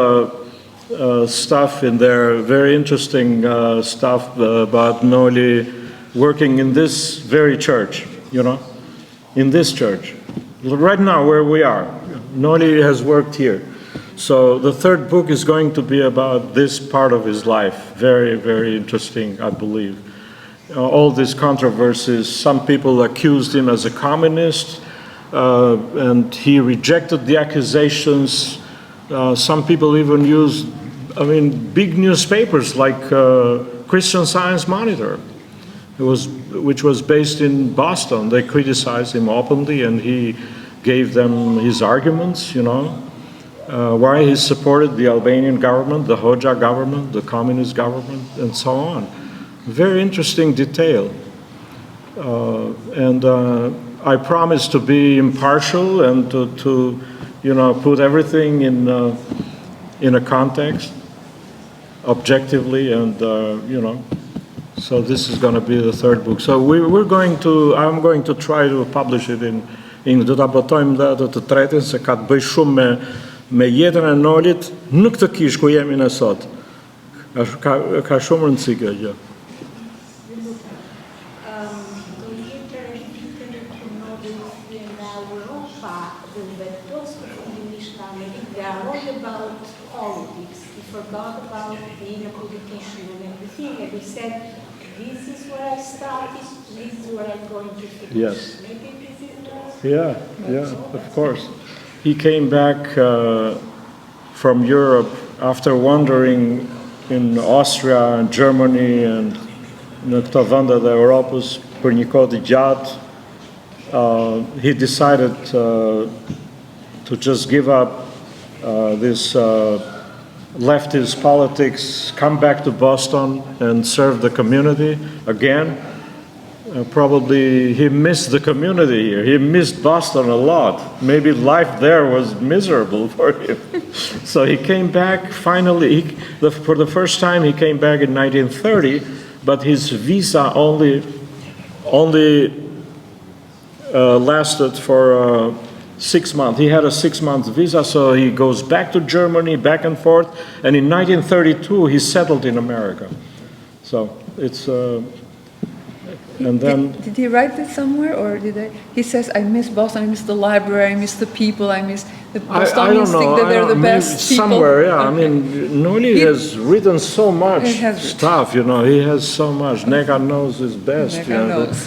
stuff in there, very interesting stuff about Noli working in this very church, you know, in this church. Right now where we are, Noli has worked here. So the third book is going to be about this part of his life. Very, very interesting, I believe. All these controversies, some people accused him as a communist, and he rejected the accusations. Some people even used, big newspapers like Christian Science Monitor, which was based in Boston. They criticized him openly, and he gave them his arguments, you know, why he supported the Albanian government, the Hoxha government, the communist government, and so on. Very interesting detail. I promise to be impartial and to put everything in a context, objectively, and so this is going to be the third book. So I'm going to try to publish it in do ta botojmë dhe të tretin se ka të bëjë shumë me jetën e Nolit në këtë kishë ku jemi ne sot. Ka shumë rëndësi kjo gjë. Forgot about being a politician and everything, and he said, this is where I started, this is where I'm going to finish. Yes. Maybe this is Yeah, of course. He came back from Europe after wandering in Austria and Germany and në këto vende të Europës për një kohë të gjatë. He decided to just give up this leftist politics, come back to Boston and serve the community again. Probably he missed the community here. He missed Boston a lot. Maybe life there was miserable for him. So he came back finally. For the first time he came back in 1930, but his visa only lasted for 6 months. He had a 6-month visa, so he goes back to Germany, back and forth, and in 1932 he settled in America. So it's, and then... Did he write this somewhere, or he says, I miss Boston, I miss the library, I miss the people, I miss the Bostonians think that they're the best people. Somewhere, yeah. I mean, Noli has written so much stuff, you know, he has so much. Neka knows his best. Neka knows.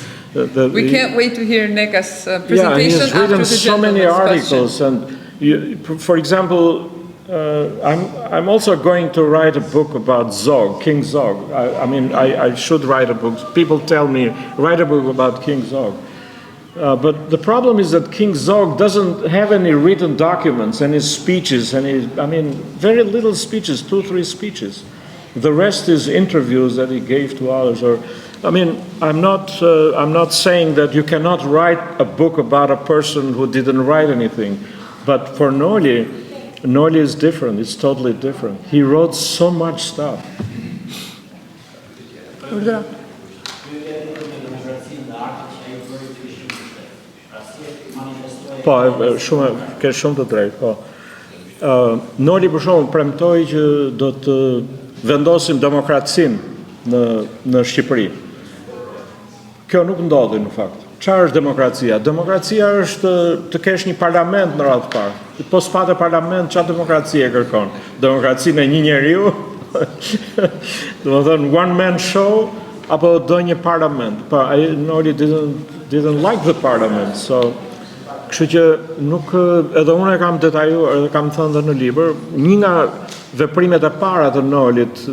We can't wait to hear Neka's presentation. Yeah, he's written so many articles, question. and for example, I'm also going to write a book about Zog, King Zog. I mean, I should write a book. People tell me, write a book about King Zog. But the problem is that King Zog doesn't have any written documents, any speeches, I mean, very little speeches, 2-3 speeches. The rest is interviews that he gave to others. I mean, I'm not saying that you cannot write a book about a person who didn't write anything. But for Noli is different. It's totally different. He wrote so much stuff. Po, ke shumë të drejtë, po. Noli për shembull premtoi që do të vendosim demokracinë në Shqipëri. Kjo nuk ndodhi në fakt. Çfarë është demokracia? Demokracia është të kesh një parlament në radhë parë. Po s'patë parlament, çfarë demokracie kërkon? Demokracinë e një njeriu? Domethënë one man show apo do një parlament? Po ai Noli didn't like the parliament, so kështu që nuk, edhe unë e kam detajuar, edhe kam thënë dhe në libër, një nga veprimet e para të Nolit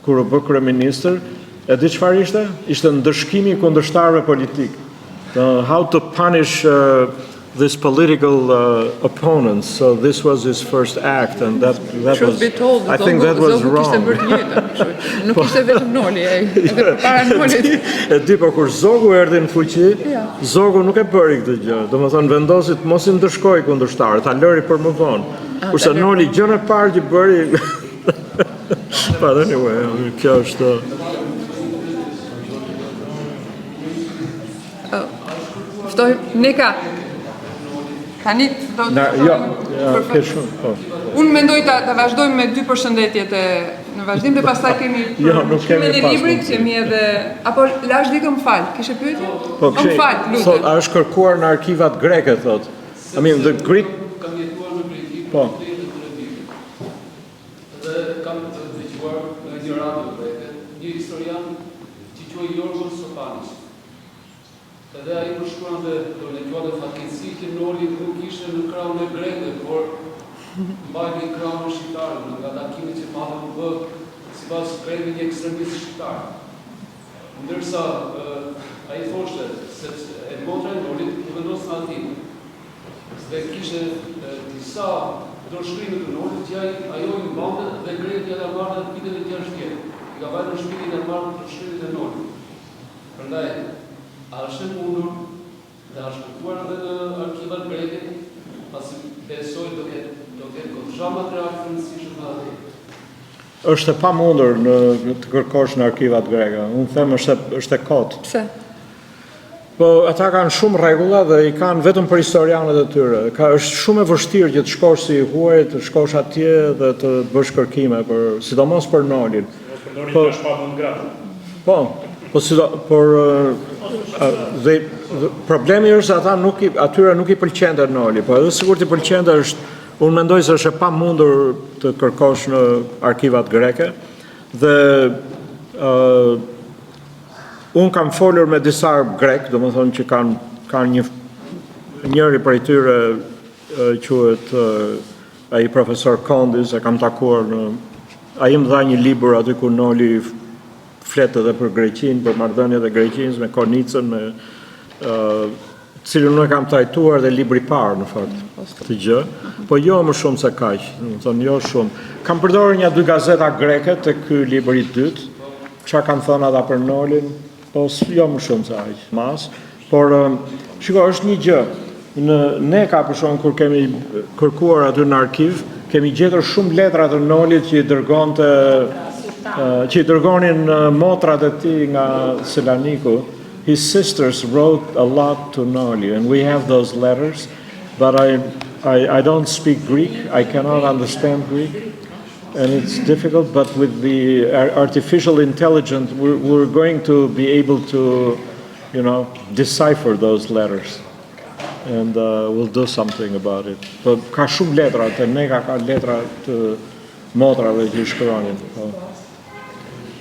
kur u bë kryeministër, e di çfarë ishte? Ishte ndëshkimi i kundërshtarëve politik. How to punish these political opponents. So this was his first act, and that was, I think that was wrong. Nuk ishte vetëm Noli, edhe para Nolit. E di, po kur Zogu erdhi në fuqi, Zogu nuk e bëri këtë gjë. Domethënë vendosi të mos i ndëshkojë kundërshtarët, ta lëri për më vonë. Kurse Noli gjën e parë që bëri. But anyway, kjo është. Ftoj, Neka. Tani do të ke shumë, po. Unë mendoj ta vazhdojmë me 2 përshëndetjet në vazhdim dhe pastaj kemi shkrimin e librit, kemi edhe apo lash dikë më fal, kishe pyetje? Po, më fal, lutem. A është kërkuar në arkivat greke, thot. I mean, the Greek. Kam jetuar në Greqi, po. Dhe kam të dëgjuar në një radio greke, një historian që quhej Yorgos Sopanis. Edhe ai përshkruan dhe do lexuar dhe fatkeqësi që Noli nuk ishte në krahun e grekëve, por mbajti krahun shqiptar nga takimet që patën u bë sipas krevit një ekstremist shqiptar. Ndërsa ai thoshte se e motra e Nolit u vendos në Atinë. Dhe kishte disa dorëshkrime të Nolit që ajo i mbante dhe grekët ja marrën 56 vjet. I ka vajtur në shtëpi dhe marrën dorëshkrimet e Nolit. Prandaj a është e mundur dhe a është kërkuar edhe në arkivat greke, pasi besoj do ketë goxha material të rëndësishëm në atë. Është e pamundur të kërkosh në arkivat greke. Unë them është e kotë. Pse? Po ata kanë shumë rregulla dhe i kanë vetëm për historianët e tyre. Është shumë e vështirë që të shkosh si huaj, të shkosh atje dhe të bësh kërkime sidomos për Nolin. Dhe problemi është se atyre nuk i pëlqente Noli, po edhe sikur t'i pëlqente unë mendoj se është e pamundur të kërkosh në arkivat greke dhe unë kam folur me disa grek, domethënë që kanë njëri prej tyre quhet ai profesor Kondis, e kam takuar ai më dha një libër aty ku Noli fletë edhe për Greqinë, për marrëdhëniet e Greqisë me Konicën, cilën nuk e kam trajtuar dhe libri i parë në fakt të gjë, po jo më shumë se kaq, domethënë jo shumë. Kam përdorur 1-2 gazeta greke te ky libër i dytë, çfarë kanë thënë ata për Nolin, po jo më shumë se aq, mas, por shiko, është një gjë. Ne ka për shkak kur kemi kërkuar aty në arkiv, kemi gjetur shumë letra të Nolit që i dërgonin motrat e tij nga Selaniku. His sisters wrote a lot to Noli, and we have those letters. but I don't speak Greek. I cannot understand Greek, and it's difficult. But with the artificial intelligence, we're going to be able to, decipher those letters, and we'll do something about it. But ka shumë letra, te nega ka letra të motrave që shkruanin.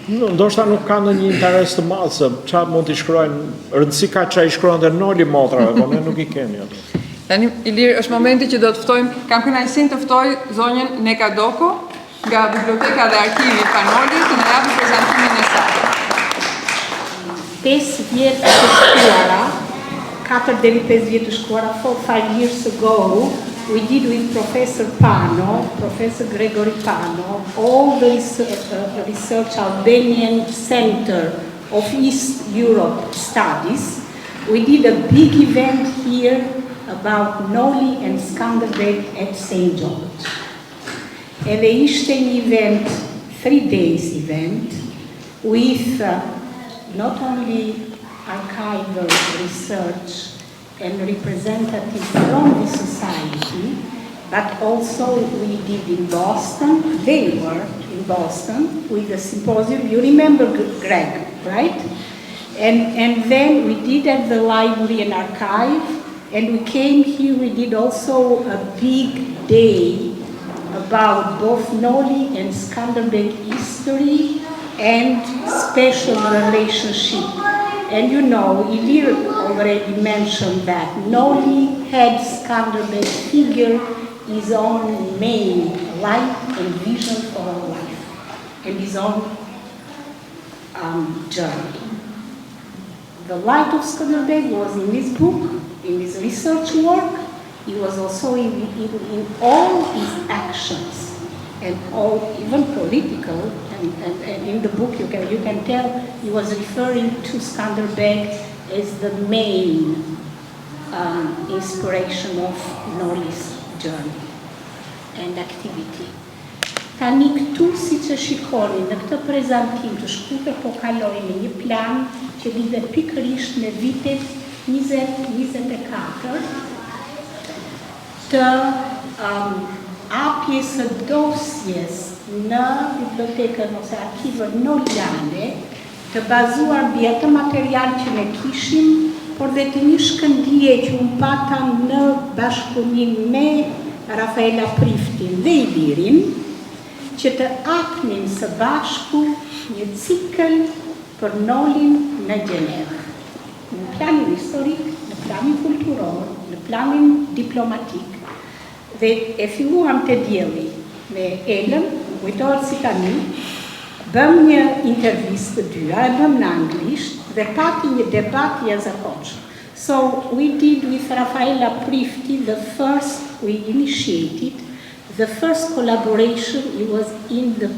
Ndoshta nuk ka ndonjë interes të madh se çfarë mund t'i shkruajnë. Rëndësi ka çfarë i shkruante Noli motrave, po ne nuk i kemi ato. Tani, Ilir, është momenti që do të ftojmë, kam kënaqësinë të ftoj zonjën Neka Doko nga Biblioteka dhe Arkivi Panolit të na japë prezantimin e saj. 5 vjet të shkuara, 4 deri 5 vjet të shkuara, 5 years ago, we did with Professor Pano, Professor Gregory Pano, all the research Albanian Center of East Europe Studies. We did a big event here about Noli and Skanderbeg at St. George. Edhe ishte një event, 3 days event, with not only archival research and representatives from the society, but also we did in Boston. They were in Boston with the symposium. You remember Greg, right? And then we did at the library and archive, and we came here, we did also a big day about both Noli and Skanderbeg history and special relationship. And Ilir already mentioned that Noli had Skanderbeg figure his own main light and vision for our life, and his own journey. The light of Skanderbeg was in his book, in his research work. He was also in all his actions, and all, even political. And in the book you can tell he was referring to Skanderbeg as the main inspiration of Noli's journey and activity. Tani këtu, si që shikoni, në këtë prezantim të shkurtër po kaloj në një plan që lidhet pikërisht me vitet 20-24 të apjes së dosjes në bibliotekën ose arkivën noliane, të bazuar mbi atë material që ne kishim, por dhe të një shkëndije që unë pata në bashkëpunim me Rafaela Priftin dhe Ilirin, që të apnin së bashku një cikël për Nolin në Gjenevë. Në planin historik, në planin kulturor, në planin diplomatik. Dhe e filluam të dielli me Ellen, kujtohet si tani, bëm një intervistë të dyja, e bëm në anglisht, dhe pati një debat jashtëzakonshëm. So we did with Rafaela Prifti we initiated the first collaboration. It was in the,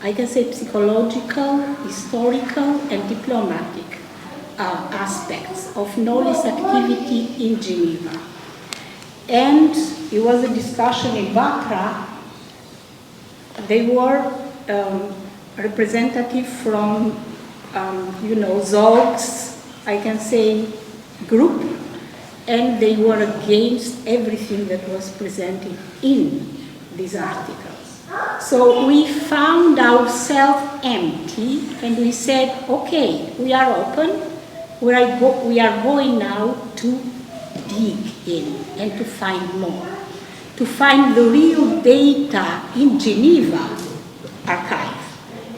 I can say, psychological, historical, and diplomatic aspects of Noli's activity in Geneva. And it was a discussion in Batra. They were representative from, Zog's, I can say, group, and they were against everything that was presented in these articles. So we found ourselves empty, and we said, okay, we are open, we are going now to dig in and to find more, to find the real data in Geneva archive.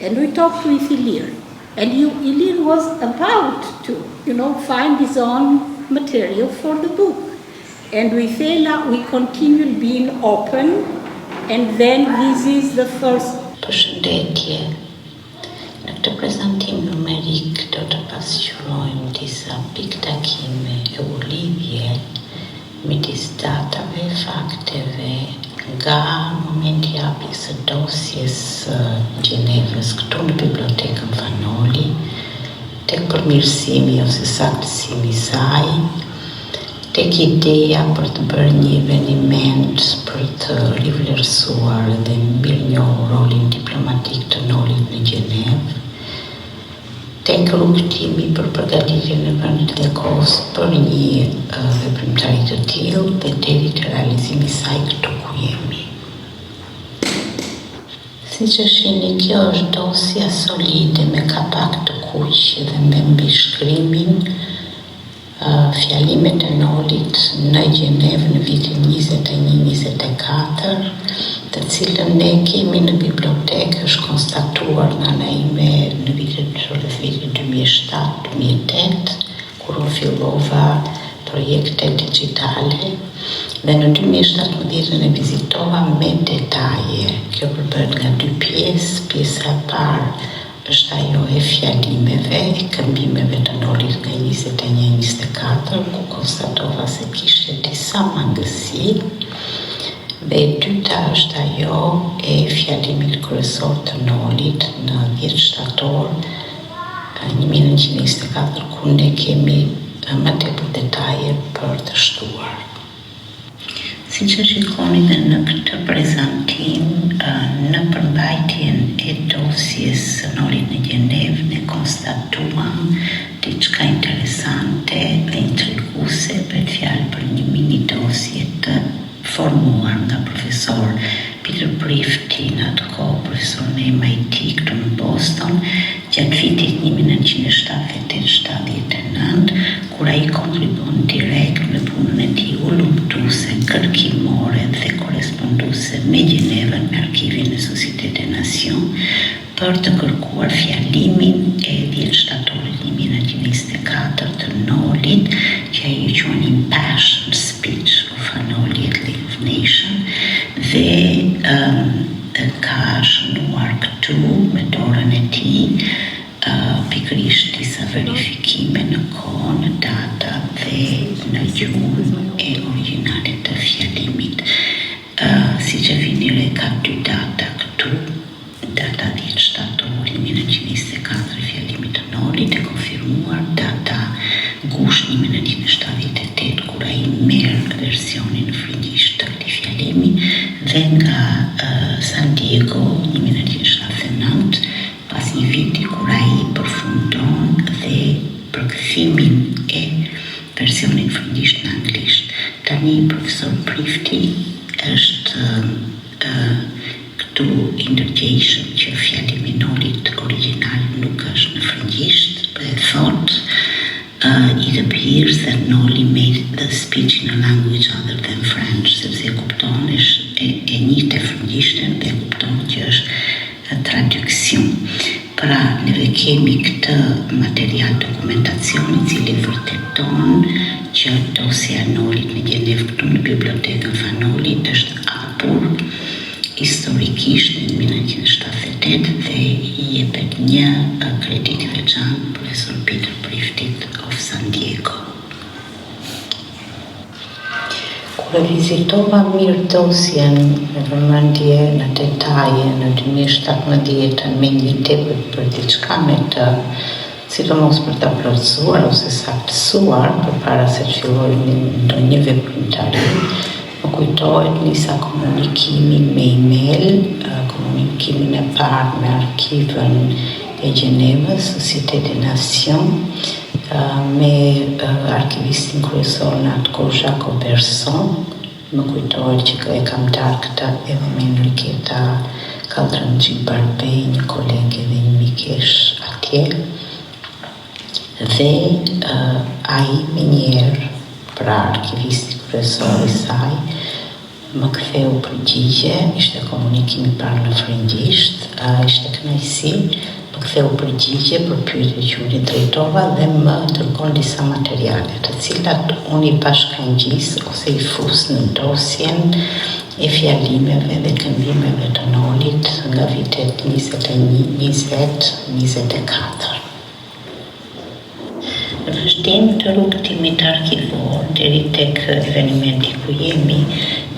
And we talked with Ilir, and Ilir was about to, find his own material for the book. And with Ella, we continued being open, and then this is the first. Përshëndetje. Në këtë prezantim numerik do të pasqyrojmë disa pikë takime e u lidhje midis datave, fakteve nga momenti i hapjes së dosjes Gjenevës këtu në bibliotekën Vanoli, tek përmirësimi ose saktësimi i saj, tek ideja për të bërë një eveniment për të rivlerësuar dhe mirënjohur rolin diplomatik të Nolit në Gjenevë, tek rrugtimi për përgatitjen e vendit dhe kohës për një veprimtari të tillë dhe deri te realizimi I saj këtu ku jemi. Siç e shihni, kjo është dosja solide me kapak të kuq dhe me mbishkrimin fjalimet e Nolit në Gjenevë në vitin 21-24, të cilën ne kemi në bibliotekë, është konstatuar nga ana ime në vitin 2007-2008, kur unë fillova projekte digjitale, dhe në 2017 e vizitova me detaje. Kjo përbëhet nga 2 pjesë. Pjesa e parë është ajo e fjalimeve, e këmbimeve të Nolit nga 21-24, ku konstatova se kishte disa mangësi, dhe e dyta është ajo e fjalimit kryesor të Nolit në 10 shtator 1924, ku ne kemi më tepër detaje për të shtuar. Siç e shikoni dhe në këtë prezantim, në përmbajtjen e dosjes së Nolit në Gjenevë, ne konstatuam diçka interesante dhe intriguese, për fjalë për një mini dosje të formuar nga profesor Peter Prifty, në atë kohë profesor në MIT këtu në Boston, gjatë vitit 1978-79, kur ai kontribuon direkt me punën e tij ulumtuese, kërkimore dhe koresponduese me Gjenevën, me arkivin e Société des Nations, për të kërkuar fjalimin e 10 shtatorit 1924 të Nolit, që ai e quajnë Impassioned Speech of a Noliet League of Nations, dhe ka shënuar këtu me dorën e tij pikërisht disa verifikime në kohë, në data dhe në gjuhën e origjinale të fjalimit. Siç e vini re, ka 2 data këtu, data 10 shtator 1924 fjalimit të Nolit, e konfirmuar, data gush 1978, kur ai merr versionin në frëngjisht të këtij fjalimi, dhe nga San Diego 1979, pas një viti kur ai përfundon dhe përkthimin e versionit frëngjisht në anglisht. Tani profesor Prifty është këtu i ndërgjegjshëm që fjalimi I Nolit origjinal nuk është në frëngjisht, por e thotë it appears that Noli made the speech in a language other than French, sepse e kupton, e njihte frëngjishten dhe e kupton që është traduksion. Pra, neve kemi këtë material dokumentacioni I cili vërteton që dosja e Nolit në Gjenevë këtu në bibliotekën Fanoli është hapur historikisht në 1978 dhe I jepet një kredit I veçantë profesor Peter Prifty of San Diego. Kur e vizitova mirë dosjen me vëmendje në detaje në 2017 me një tepër për diçka me të, sidomos për ta plotësuar ose saktësuar përpara se të fillojmë ndonjë veprimtari, më kujtohet nisa komunikimi me email, komunikimin e parë me arkivën e Gjenevës, Société des Nations, me arkivistin kryesor në atë kohë Jacob Berson. Më kujtohet që e kam darë këtë edhe me Enriqueta Kaldrëmgjik Barbej, një kolege dhe një mikesh atje. Dhe ai me njerë, pra arkivisti kryesor I saj, më ktheu përgjigje, ishte komunikimi parë në frëngjisht, ishte kënaqësi, më ktheu përgjigje për pyetje që unë I drejtova dhe më dërgon disa materiale, të cilat unë I bashkangjis ose I fus në dosjen e fjalimeve dhe këmbimeve të Nolit nga vitet 21-20-24. Në vazhdim të rrugtimit arkivor deri tek evenimenti ku jemi,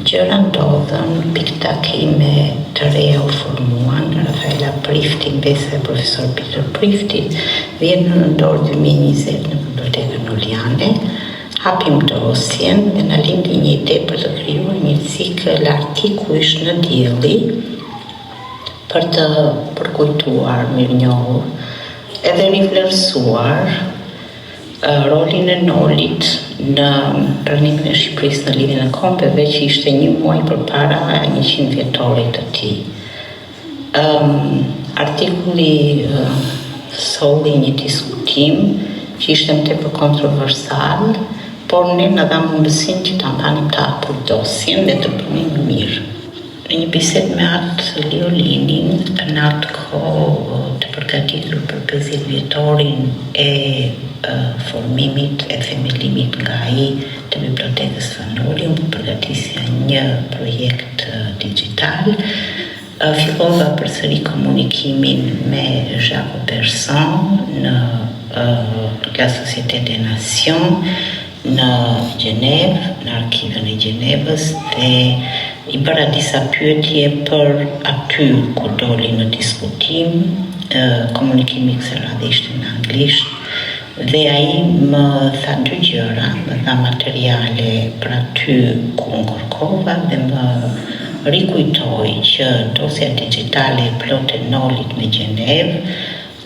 gjëra ndodhen, piktakime të reja u formuan, Rafaela Prifty mbese profesor Peter Prifty, vjen në nëntor 2020 në bibliotekën Noliane, hapim dosjen dhe na lindi një ide për të krijuar një cikël artikuish në dielli për të përkujtuar mirënjohur edhe rivlerësuar rolin e Nolit në pranimin e Shqipërisë në lidhjen e kombeve që ishte 1 muaj përpara 100 vjetorit të tij. Artikulli solli një diskutim që ishte më tepër kontroversal, por ne na dha mundësinë që ta mbanim të hapur dosjen dhe të bënim mirë. Në një bisedë me atë Liolinin, në atë kohë të përgatitur për 50 vjetorin e formimit e themelimit nga ai të bibliotekës Fanoli, unë përgatisja një projekt digital. Fillova përsëri komunikimin me Jacques Persson në la Société des Nations në Gjenevë, në arkivën e Gjenevës, dhe i bëra disa pyetje për aty ku doli në diskutim. Komunikimi i kësaj radhe ishte në anglisht dhe ai më tha 2 gjëra, më dha materiale për aty ku unë kërkova dhe më rikujtoi që dosja digjitale e plotë e Nolit në Gjenevë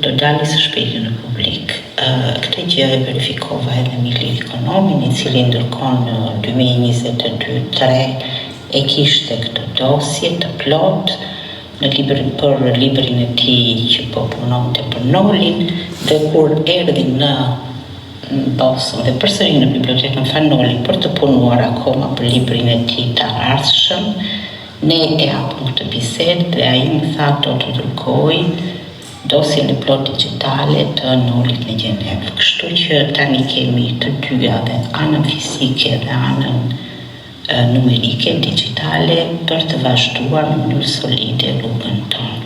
do dali së shpejti në publik. Këtë gjë e verifikova edhe me Ilir Ikonomin, i cili ndërkohë në 2022-3 e kishte këtë dosje të plot për librin e tij që po punonte për Nolin, dhe kur erdhi në Boston dhe përsëri në bibliotekën Fanoli për të punuar akoma për librin e tij të ardhshëm, ne e hapëm këtë bisedë dhe ai më tha do të dërgoj dosjen e plot digjitale të Nolit në Gjenevë. Kështu që tani kemi të dyja, dhe anën fizike dhe anën numerike, digjitale, për të vazhduar në mënyrë solide rrugën tonë.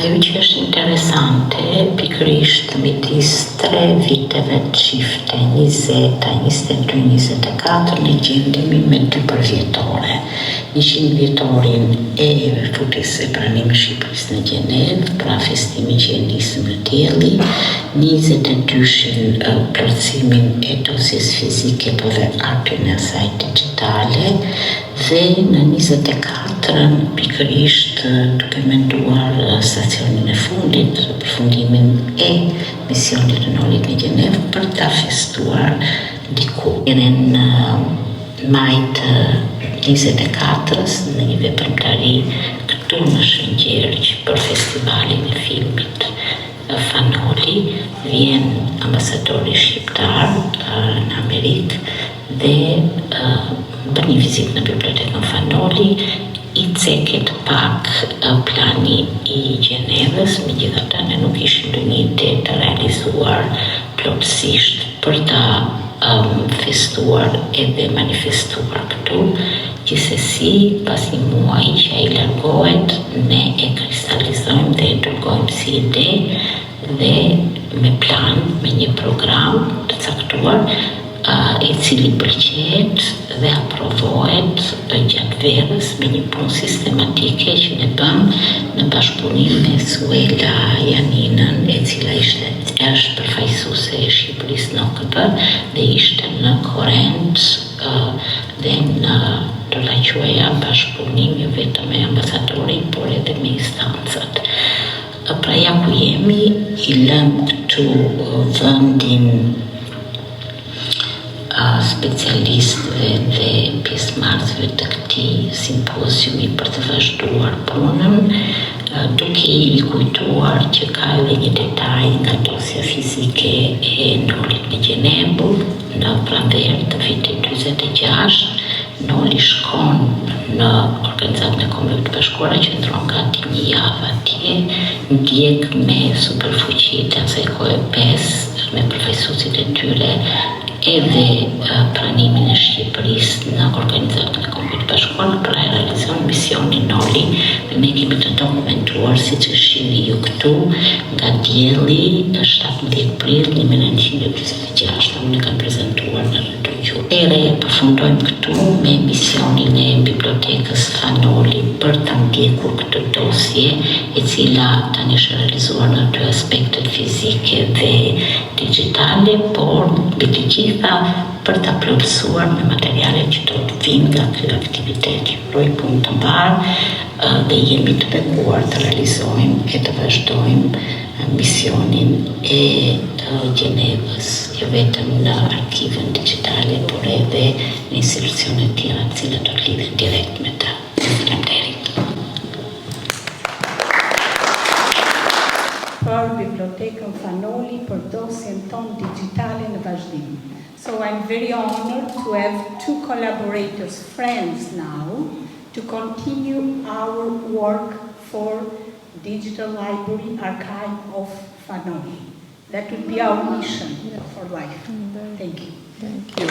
Ajo që është interesante, pikërisht midis 3 viteve të çifte, 20, 22, 24, ne gjendemi me 2 përvjetore. 100 vjetorin e futjes së pranimit të Shqipërisë në Gjenevë, pra festimin që e nisëm në dielli, 22-shin plotësimin e dosjes fizike për dhe hapjen e asaj digjitale, dhe në 24-ën pikërisht duke menduar stacionin e fundit, përfundimin e misionit të Nolit në Gjenevë për ta festuar diku. Edhe në maj të 24-ës në një veprimtari këtu në Shëngjërgj për festivalin e filmit Fanoli, vjen ambasadori shqiptar në Amerikë dhe për një vizitë në bibliotekën Fanoli, i ceket pak plani i Gjenevës, megjithatë ne nuk ishim ndonjë ide të realizuar plotësisht për ta festuar edhe manifestuar këtu. Gjithsesi, pas një muaji që ai largohet, ne e kristalizojmë dhe e dërgojmë si ide dhe me plan, me një program të caktuar, i cili pëlqehet dhe aprovohet gjatë verës me një punë sistematike që ne bëm në bashkëpunim me Suela Janinën, e cila është përfaqësuese e Shqipërisë në OKB dhe ishte në korrent dhe në do ta quaja bashkëpunim jo vetëm me ambasadorin, por edhe me instancat. Pra ja ku jemi, i lëm këtu vendin specialistëve dhe pjesëmarrësve të këtij simpoziumi për të vazhduar punën, duke i rikujtuar që ka edhe një detaj nga dosja fizike e Nolit në Gjenevë në pranverë të vitit 46. Noli shkon në Organizatën e Kombeve të Bashkuara, qëndron gati një javë atje, ndjek me superfuqitë asaj kohe 5 me përfaqësuesit e tyre edhe pranimin e Shqipërisë në Organizatën e Kombeve të Bashkuara për të realizuar misionin Noli, dhe ne kemi të dokumentuar, siç e shihni ju këtu, nga dielli 17 prill 1946, unë kam prezantuar në rrugë. Ere përfundojmë këtu me misionin e bibliotekës Fanoli për të ndjekur këtë dosje, e cila tani është realizuar në 2 aspektet fizike dhe digjitale, por mbi të gjitha për ta plotësuar me materiale që do të vinë nga ky aktivitet. Uroj punë të mbarë dhe jemi të bekuar të realizojmë e të vazhdojmë misionin e Gjenevës, jo vetëm në arkivën digjitale, por edhe në institucionet tjera të cilat do lidhen direkt me ta. Faleminderit. Për Bibliotekën Fanoli për dosjen tonë digjitale në vazhdim. So I'm very honored to have two collaborators, friends now, to continue our work for Digital Library Archive of Fanoli. That would be our mission for life. Thank you. Thank you.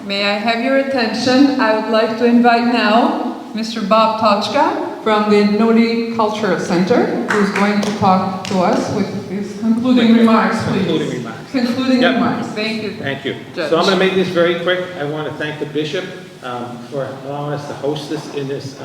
May I have your attention? I would like to invite now Mr. Bob Tochka from the Noli Cultural Center, who's going to talk to us with his concluding remarks, please. Concluding remarks. Concluding Yep. remarks. Thank you. Thank you. Judge. So I'm going to make this very quick. I want to thank the bishop for allowing us to host this in this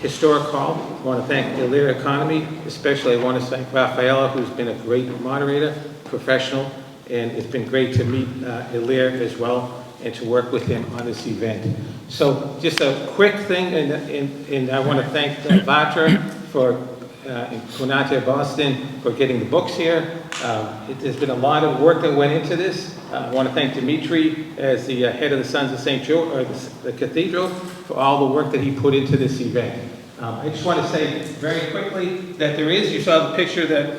historic hall. I want to thank Illyria Economy, especially I want to thank Rafaela, who's been a great moderator, professional, and it's been great to meet Illyria as well and to work with him on this event. So just a quick thing, and I want to thank Vatra for in Konate, Boston, for getting the books here. There's been a lot of work that went into this. I want to thank Dimitri as the head of the Sons of St. George, or the Cathedral, for all the work that he put into this event. I just want to say very quickly that there is, you saw the picture that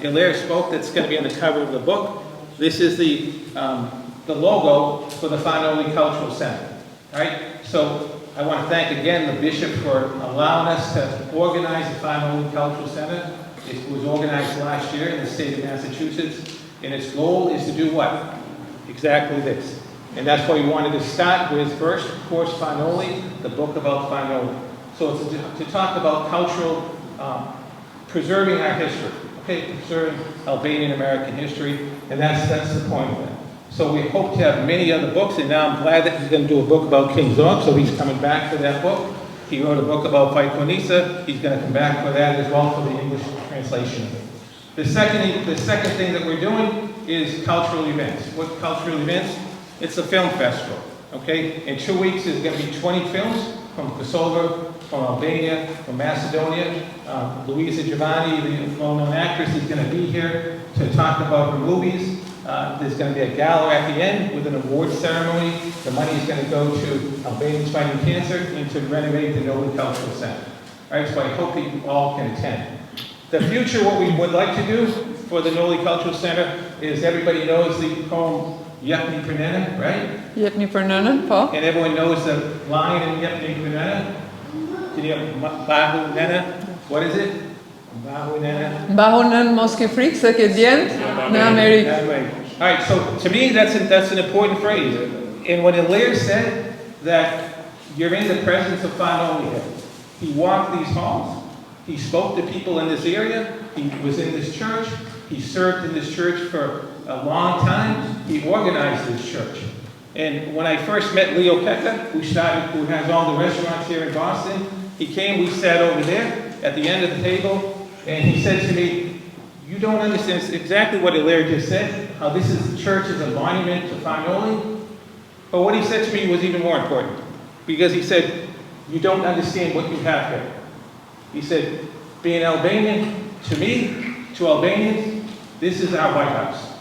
Illyria spoke that's going to be on the cover of the book. This is the logo for the Fanoli Cultural Center, right? So I want to thank again the bishop for allowing us to organize the Fanoli Cultural Center. It was organized last year in the state of Massachusetts, and its goal is to do what? Exactly this. And that's why we wanted to start with first, of course, Fanoli, the book about Fanoli. So it's to talk about cultural, preserving our history, okay, preserving Albanian American history, and that's the point of that. So we hope to have many other books, and now I'm glad that he's going to do a book about King Zorg, so he's coming back for that book. He wrote a book about Vaikonisa. He's going to come back for that as well, for the English translation of it. The second thing that we're doing is cultural events. What cultural events? It's a film festival, okay? In 2 weeks, there's going to be 20 films from Kosovo, from Albania, from Macedonia. Luisa Giovanni, the well-known actress, is going to be here to talk about her movies. There's going to be a gala at the end with an award ceremony. The money is going to go to Albanians Fighting Cancer and to renovate the Noli Cultural Center. All right, so I hope that you all can attend. The future, what we would like to do for the Noli Cultural Center is, everybody knows the poem Jepni Prenena, right? Jepni Prenena, Paul? And everyone knows the line in Jepni Prenena. Can you have Bahu Nena? What is it? Bahu Nena. Bahunen Moske Freak, se ke djent në Amerikë. All right, so to me, that's an important phrase. And when Illyria said that you're in the presence of Fanoli here, he walked these halls, he spoke to people in this area, he was in this church, he served in this church for a long time, he organized this church. And when I first met Leo Keka, who has all the restaurants here in Boston, he came, we sat over there at the end of the table, and he said to me, you don't understand, it's exactly what Illyria just said, how this church is a monument to Fanoli. But what he said to me was even more important, because he said, you don't understand what you have here. He said, being Albanian, to me, to Albanians, this is our White House.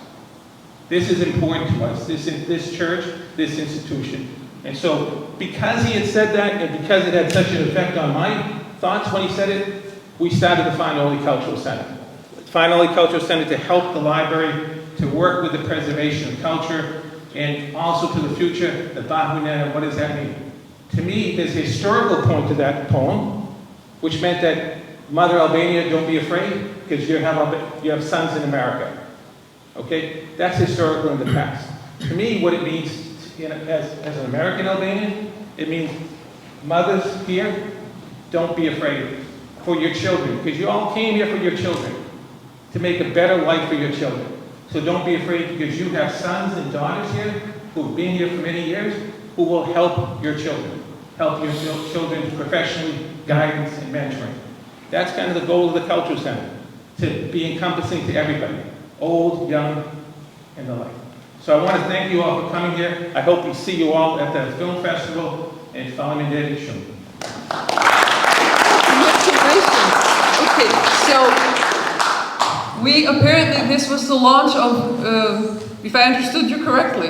This is important to us, this church, this institution. And so, because he had said that, and because it had such an effect on my thoughts when he said it, we started the Fanoli Cultural Center. The Fanoli Cultural Center to help the library to work with the preservation of culture, and also to the future, the Bahunena, what does that mean? To me, there's a historical point to that poem, which meant that Mother Albania, don't be afraid, because you have sons in America. Okay? That's historical in the past. To me, what it means as an American Albanian, it means mothers here, don't be afraid for your children, because you all came here for your children, to make a better life for your children. So don't be afraid, because you have sons and daughters here who've been here for many years, who will help your children professionally, guidance and mentoring. That's kind of the goal of the Cultural Center, to be encompassing to everybody, old, young, and the like. So I want to thank you all for coming here. I hope we see you all at the film festival and Faleminderit shumë. Congratulations. Okay, so apparently this was the launch of, if I understood you correctly,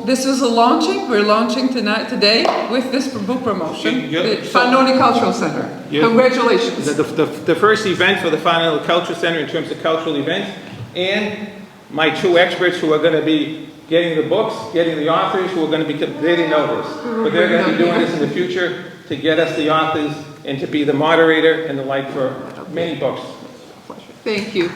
this is a launching. We're launching today with this book promotion, the Fanoli Cultural Center. Congratulations. The first event for the Fanoli Cultural Center in terms of cultural events, and my two experts who are going to be getting the books, getting the authors, who are going to be, they didn't know this, but they're going to be doing this in the future to get us the authors and to be the moderator and the like for many books. Thank you.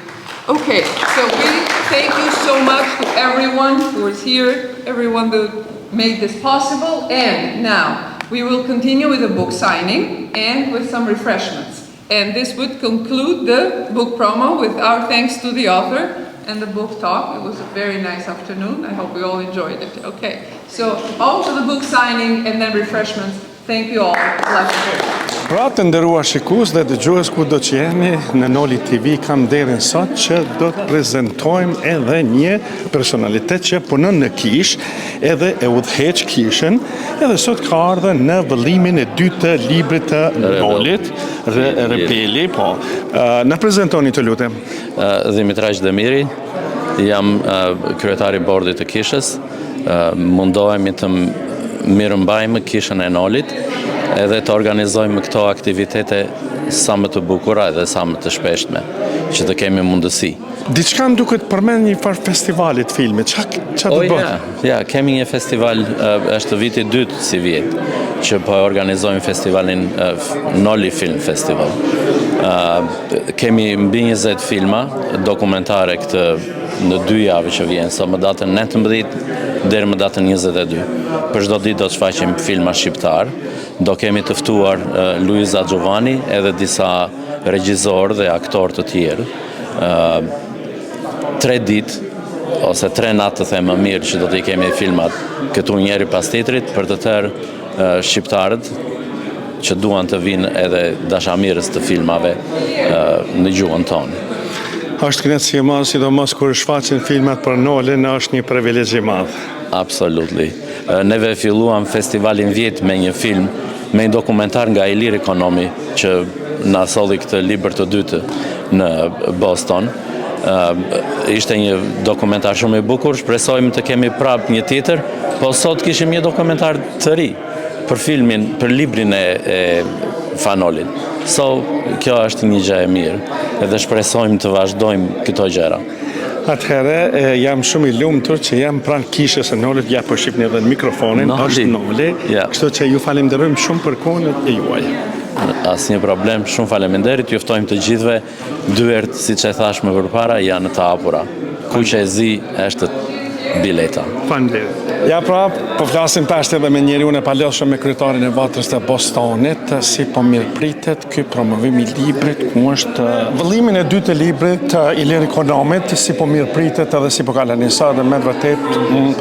Okay, so we thank you so much to everyone who is here, everyone that made this possible, and now we will continue with the book signing and with some refreshments. And this would conclude the book promo with our thanks to the author and the book talk. It was a very nice afternoon. I hope we all enjoyed it. Okay, so on to the book signing and then refreshments. Thank you all. Pra të nderuar shikues dhe dëgjues ku do që jeni në Noli TV, kam derin sot që do të prezentojmë edhe një personalitet që punon në kish, edhe e udhëheq kishën, edhe sot ka ardhur në vëllimin e dytë të librit të Nolit, Rebeli, po. Na prezentoni të lutem. Dimitraj Demiri, jam kryetari i bordit të kishës. Mundohemi të mirëmbajmë kishën e Nolit, edhe të organizojmë këto aktivitete sa më të bukura dhe sa më të shpeshtme, që të kemi mundësi. Diçka më duket përmend një farë festivalit filmit, ç'a do bëhet? Ja, kemi një festival, është viti i dytë si vjet, që po organizojmë festivalin Noli Film Festival. Kemi mbi 20 filma dokumentare këtë në 2 javë që vjen, sa më datën 19 deri më datën 22. Për çdo ditë do të shfaqim filma shqiptar. Do kemi të ftuar Luiza Giovanni edhe disa regjizor dhe aktor të tjerë. 3 ditë ose 3 natë të them më mirë që do t'i kemi filmat këtu njëri pas tjetrit për të tërë shqiptarët që duan të vinë edhe dashamirës të filmave në gjuhën tonë. Është kënaqësi e madhe, sidomos kur shfaqen filmat për Nolin, është një privilegj i madh. Absolutely. Neve filluam festivalin vjet me një film, me një dokumentar nga Ilir Ekonomi, që na solli këtë libër të dytë në Boston. Ishte një dokumentar shumë i bukur, shpresojmë të kemi prap një tjetër, po sot kishim një dokumentar të ri për librin e Fanolit. So, kjo është një gjë e mirë, edhe shpresojmë të vazhdojmë këto gjëra. Atëherë, jam shumë i lumtur që jam pranë kishës së Nolit, ja po shihni edhe mikrofonin, është Noli, kështu që ju falenderojmë shumë për kohën e juaj. Asnjë problem, shumë faleminderit, ju ftojmë të gjithëve, dyert, siç e thash më përpara, janë të hapura. Kuq e zi është bileta. Faleminderit. Ja pra, po flasim pashtë edhe me njeriun e paleshëm me kryetarin e Vatrës të Bostonit, si po mirëpritet ky promovim i librit, ku është vëllimin e dytë të librit Ilir Ekonomit, si po mirëpritet edhe si po ka lanisa, dhe me të vërtet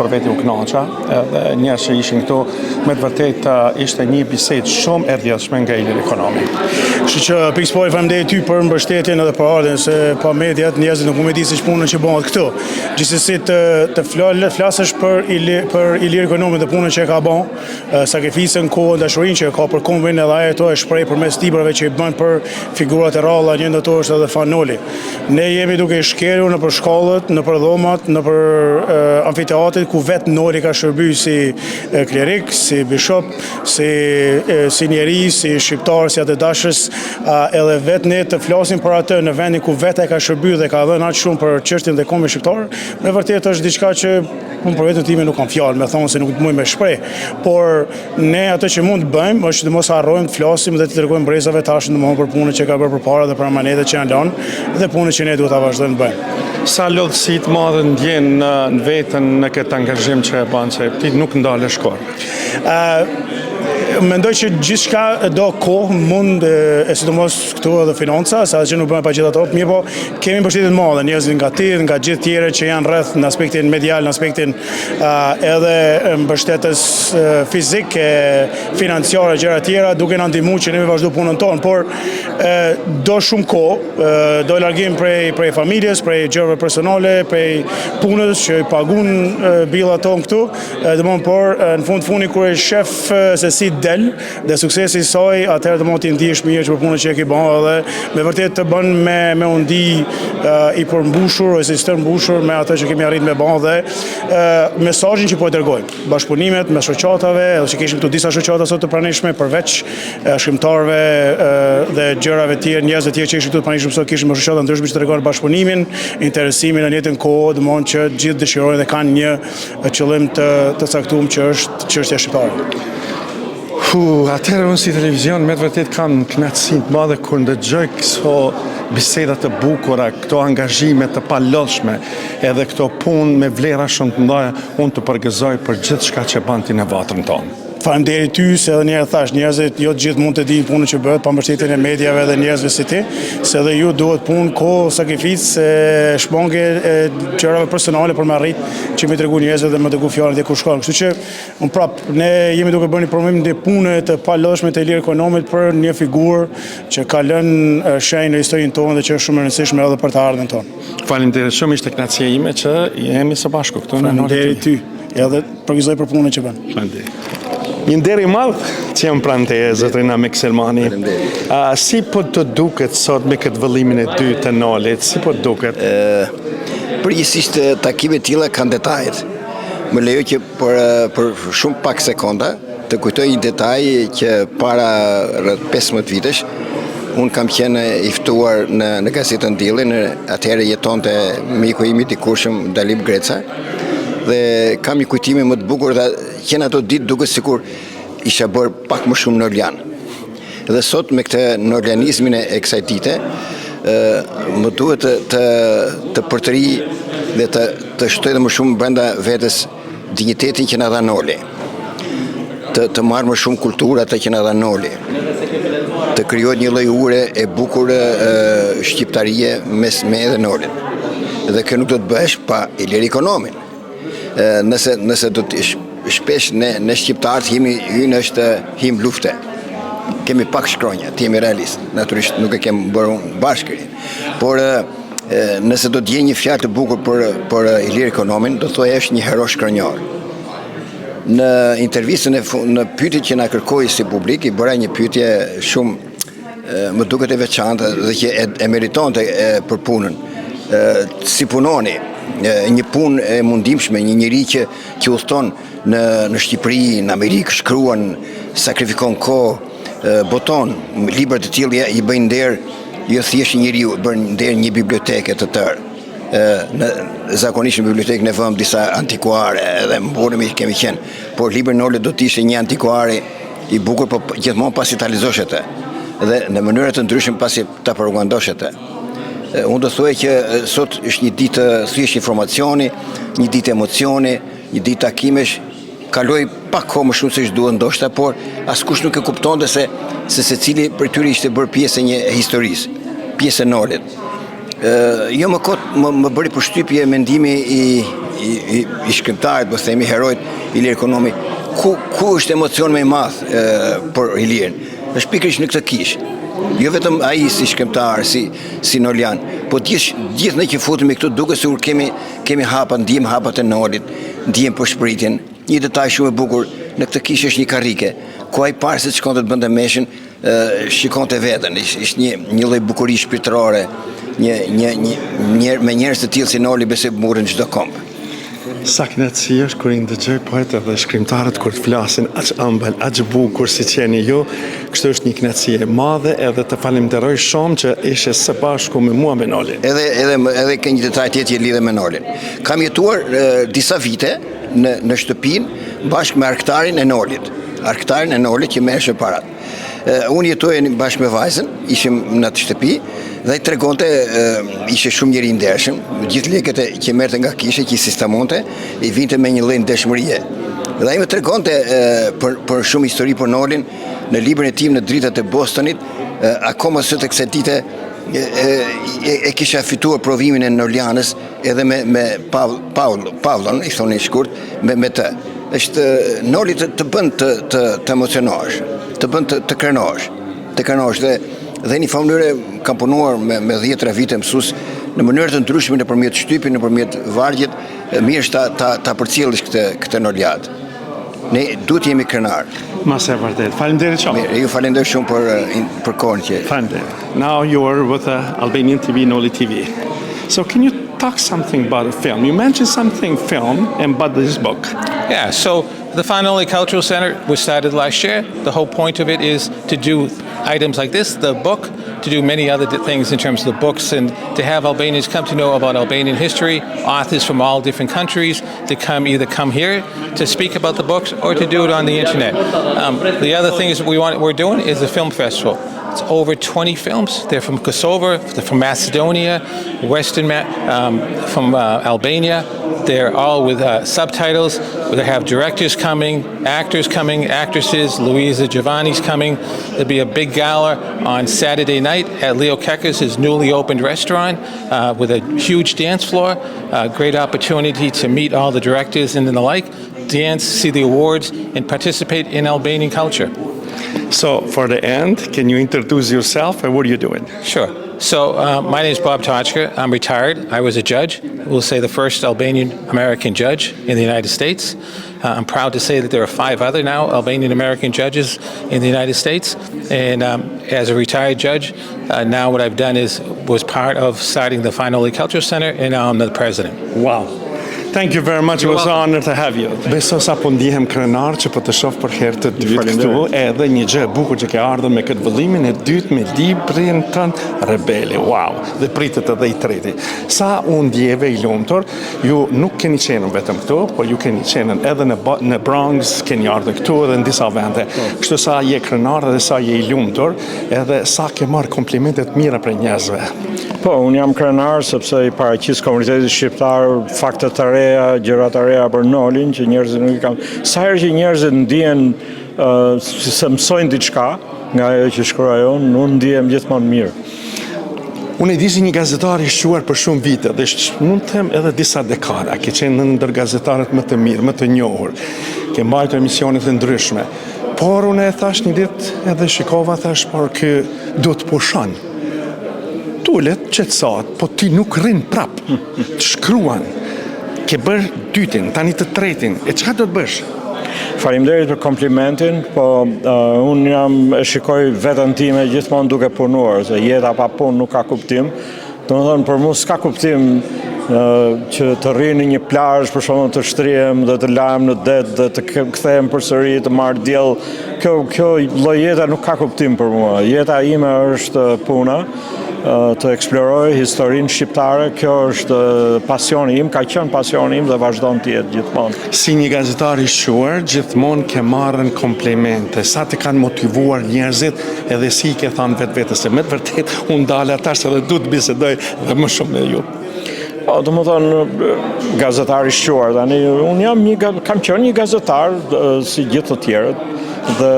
për veti u kënaqa, edhe njerëz që ishin këtu, me të vërtet ishte një bisedë shumë e rrjedhshme nga Ilir Ekonomi. Kështu që pikspoj faleminderit ty për mbështetjen edhe për ardhen, se pa mediat njerëzit nuk mund të disin ç'punën që bëhet këtu. Gjithsesi të flasësh për Ilir Ekonomi dhe punën që e ka bën, sakrificën, kohën, dashurinë që ka për kombin, edhe ajo e shpreh përmes librave që i bën për figurat e rralla, një ndër to është edhe Fanoli. Ne jemi duke i shkelur nëpër shkollët, nëpër dhomat, nëpër amfiteatrit ku vetë Noli ka shërbyer si klerik, si bishop, si njeri, si shqiptar, si atë dashës, edhe vetë ne të flasim për atë në vendin ku vetë e ka shërbyer dhe ka dhënë aq shumë për çështjen e kombit shqiptar, me vërtet është diçka që unë për vetën time nuk kam fjalë, me thonë se nuk të mund me shpreh, por ne atë që mund të bëjmë është të mos harrojmë të flasim dhe të tregojmë brezave tash domosdoshmë për punën që ka bërë përpara dhe për amanetet që janë lënë dhe punën që ne duhet ta vazhdojmë të bëjmë. Sa lodhësi të madhe ndjen në veten në këtë angazhim që e bën, se ti nuk ndalesh kohë. Mendoj që gjithçka do kohë mund e sidomos këtu edhe financa, sa që nuk bëhen pa gjithë ato, mirë po kemi mbështetje të madhe, njerëz nga ti, nga gjithë tjerë që janë rreth në aspektin medial, në aspektin edhe mbështetës fizik, financiare, gjëra tjera, duke na ndihmuar që ne me vazhdo punën tonë, por do shumë kohë, do largim prej familjes, prej gjërave personale, prej punës që i pagun billat tonë këtu, domthon por në fundi kur e shef se si del dhe suksesi i saj, atëherë domthon ti ndihesh mirë që për punën që e ke bën dhe me vërtet të bën me undi i përmbushur ose i stërmbushur me atë që kemi arritur me bën dhe mesazhin që po e dërgojmë. Bashkëpunimet me shoqatave, edhe që kishim këtu disa shoqata sot të pranishme përveç shkrimtarëve dhe gjërave të tjera, njerëzve të tjerë që ishin këtu të pranishëm sot, kishim shoqata ndryshme që tregojnë bashkëpunimin, interesimin në njëjtën kohë, domthon që gjithë dëshirojnë dhe kanë një qëllim të caktuar që është çështja shqiptare. Atëherë unë si televizion me të vërtet kam kënaqësinë të madhe kur ndëgjoj këto biseda të bukura, këto angazhime të palodhshme, edhe këto punë me vlera shumë të mëdha, unë të përgëzoj për gjithçka që bën ti në vatrën tonë. Faleminderit ty se edhe njerë thash, njerëzit jo të gjithë mund të dinë punën që bëhet pa mbështetjen e mediave dhe njerëzve si ti, se edhe ju duhet punë, kohë, sakrificë, shpongje, gjërave personale për me arrit që mi tregu njerëzve dhe me tregu fjalën dhe kur shkon. Kështu që unë prap, ne jemi duke bërë një promovim të punë të palodhshme të Ilir Ekonomit për një figurë që ka lënë shenjë në historinë tonë dhe që është shumë e rëndësishme edhe për të ardhmen tonë. Faleminderit shumë, ishte kënaqësia ime që jemi së bashku këtu në Faleminderit ty, edhe përgëzoj për punën që bën. Faleminderit. Një nderi madh që jam pranë teje, zotërin Amik Selmani. Si po të duket sot me këtë vëllimin e dytë të Nolit? Si po të duket? Përgjithsisht takimet tilla kanë detajet. Më lejo që për shumë pak sekonda të kujtoj një detaj që para rreth 15 vitesh unë kam qenë i ftuar në gazetën Diellin, atëherë jetonte miku im i dikurshëm Dalib Greca. Dhe kam një kujtime më të bukur dhe qenë ato ditë duket sikur isha bërë pak më shumë norlian. Dhe sot me këtë norlianizmin e kësaj dite, më duhet të përtëri dhe të shtoj dhe më shumë brenda vetes dignitetin që na dha Noli. Të marrë më shumë kulturë atë që na dha Noli. Të krijohet një lloj ure e bukur shqiptarie mes me dhe Nolit. Dhe kjo nuk do të bëhesh pa Ilir Ekonomin. Nëse do të shpesh ne shqiptarët hynë është him lufte. Kemi pak shkronja, ti jemi realist, natyrisht nuk e kemi bërë bashkërin. Por nëse do të gjej një fjalë të bukur për Ilir Ekonomin, do thojë është një hero shkronjar. Në intervistën në pyetjet që na kërkoi si publik, i bëra një pyetje shumë më duket e veçantë dhe që e meritonte për punën. Si punoni? Një punë e mundimshme, një njeri që udhton në Shqipëri, në Amerikë, shkruan, sakrifikon kohë, boton, libra të tillë i bëjnë nder, jo thjesht njeriu, bën nder një biblioteke të tërë. Zakonisht në bibliotekën e vëmë disa antikuare, edhe mburemi kemi qenë, por libri Nolit do të ishte një antikuare i bukur, por gjithmonë pasi ta lexosh atë, dhe në mënyra të ndryshme pasi ta propagandosh atë. Unë do thuaj që sot është një ditë thjesht informacioni, një ditë emocioni, një ditë takimesh, kaloi pak kohë më shumë se ç'duhet ndoshta, por askush nuk e kuptonte se secili për tyre ishte bërë pjesë e një historisë, pjesë e Nolit. Jo më kot më bëri përshtypje mendimi i shkrimtarit, po themi heroit Ilir Ekonomi, ku është emocion më i madh për Ilirin? Është pikërisht në këtë kishë. Jo vetëm ai si shkrimtar, si Nolian, po gjithë ne që futemi këtu duket sikur kemi hapa, ndjem hapat e Nolit, ndjem përshpëritjen. Një detaj shumë i bukur në këtë kishë është një karrike, ku ai parë se shkonte të bënte meshën, shikonte veten, ishte një lloj bukurie shpirtërore, me njerëz të tillë si Noli besoj murën çdo komb. Sa kënaqësi është kur i ndëgjoj poetët dhe shkrimtarët kur të flasin aq ëmbël, aq bukur si qeni ju. Kështu është një kënaqësi e madhe edhe të falenderoj shumë që ishe së bashku me mua me Nolin. Edhe ka një detaj tjetër që lidhet me Nolin. Kam jetuar disa vite në shtëpinë bashkë me arktarin e Nolit. Arktarin e Nolit që merresh me parat. Unë jetoja bashkë me vajzën, ishim në atë shtëpi dhe i tregonte, ishte shumë njeri i ndershëm, gjithë lekët që merrte nga kisha, që i sistemonte, i vinte me një lloj ndeshmërie. Dhe ai më tregonte për shumë histori për Nolin në librin e tij Në dritat e Bostonit, akoma sot e kësaj dite e kisha fituar provimin e Nolianës edhe me Pavlon, i thonin shkurt, me të. Është Noli të bën të emocionohesh, të bën të krenohesh, dhe një mënyrë kam punuar me 10 vite mësues në mënyrë të ndryshme nëpërmjet shtypit, nëpërmjet vargjet, mirë është ta përcjellësh këtë Noliat. Ne duhet jemi krenar. Mas e vërtet. Faleminderit shumë. Mirë, ju falenderoj shumë për kohën që. Faleminderit. Now you're with Albanian TV, Noli TV. So can you talk something about the film? You mentioned something film and about this book. Yeah, so the Fanoli Cultural Center was started last year. The whole point of it is to do items like this, the book, to do many other things in terms of the books, and to have Albanians come to know about Albanian history, authors from all different countries to either come here to speak about the books or to do it on the internet. The other thing is we're doing is a film festival. It's over 20 films. They're from Kosovo, they're from Macedonia, from Albania. They're all with subtitles. They have directors coming, actors coming, actresses. Luisa Giovanni's coming. There'll be a big gala on Saturday night at Leo Kekker's, his newly opened restaurant, with a huge dance floor. Great opportunity to meet all the directors and the like, dance, see the awards, and participate in Albanian culture. So, for the end, can you introduce yourself and what are you doing? Sure. So, my name is Bob Tochka. I'm retired. I was a judge. We'll say the first Albanian-American judge in the United States. I'm proud to say that there are 5 other now Albanian-American judges in the United States. And as a retired judge, now what I've done was part of starting the Fanoli Cultural Center, and now I'm the president. Wow. Thank you very much. It was an honor to have you. Beso sa po ndihem krenar që po të shoh për herë të dytë këtu, edhe një gjë e bukur që ke ardhur me këtë vëllimin e dytë me librin tënd Rebeli. Wow. Dhe pritet edhe i treti. Sa u ndjeve i lumtur, ju nuk keni qenë vetëm këtu, por ju keni qenë edhe në Bronx, keni ardhur këtu edhe në disa vende. Kështu sa je krenar dhe sa je i lumtur, edhe sa ke marrë komplimente të mira prej njerëzve. Po, unë jam krenar sepse i paraqis komunitetit shqiptar fakte të reja, gjëra të reja për Nolin, që njerëzit nuk i kanë. Sa herë që njerëzit ndihen se mësojnë diçka nga ajo që shkruaj unë, unë ndihem gjithmonë mirë. Unë e di si një gazetar i shquar për shumë vite, dhe mund të them edhe disa dekada, ke qenë ndër gazetarët më të mirë, më të njohur, ke mbajtur emisione të ndryshme. Por unë e thash një ditë edhe shikova, thash, por kë duhet pushon. Tullet, qetësat, po ti nuk rrin prap, të shkruan, ke bërë dytin, tani të tretin, e çka do të bësh? Faleminderit për komplimentin, po unë e shikoj veten time gjithmonë duke punuar, se jeta pa punë nuk ka kuptim. Domethënë për mua s'ka kuptim që të rri në një plazh për shkakun të shtrihem dhe të lahem në det dhe të kthehem përsëri të marr diell. Kjo lloj jeta nuk ka kuptim për mua. Jeta ime është puna, të eksploroj historinë shqiptare. Kjo është pasioni im, ka qenë pasioni im dhe vazhdon të jetë gjithmonë. Si një gazetar i shquar, gjithmonë ke marrën komplimente. Sa të kanë motivuar njerëzit, edhe si ke thënë vetes se me të vërtet unë dalë atash edhe du të bisedoj dhe më shumë me ju. Po, do më thonë, gazetar i shquar, tani unë kam qenë një gazetar si gjithë të tjerët, dhe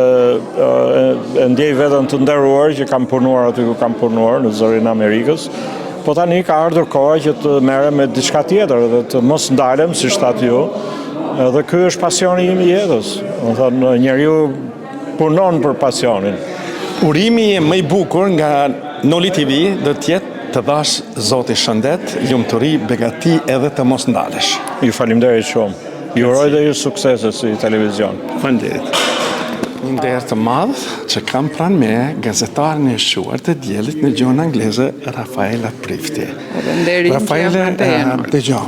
ndjej veten të nderuar që kam punuar aty ku kam punuar në zërin e Amerikës. Po tani ka ardhur koha që të merrem me diçka tjetër dhe të mos ndalem siç thatë ju. Dhe ky është pasioni im i jetës. Do thonë, njeriu punon për pasionin. Urimi më i bukur nga Noli TV do të jetë të dhash Zoti shëndet, lumturi, begati edhe të mos ndalesh. Ju falenderoj shumë. Ju uroj dhe ju suksese si televizion. Faleminderit. Një nderë të madh që kam pranë me gazetarin e shquar të diellit në gjuhën angleze, Rafaela Prifti. Rafaela, dëgjoj.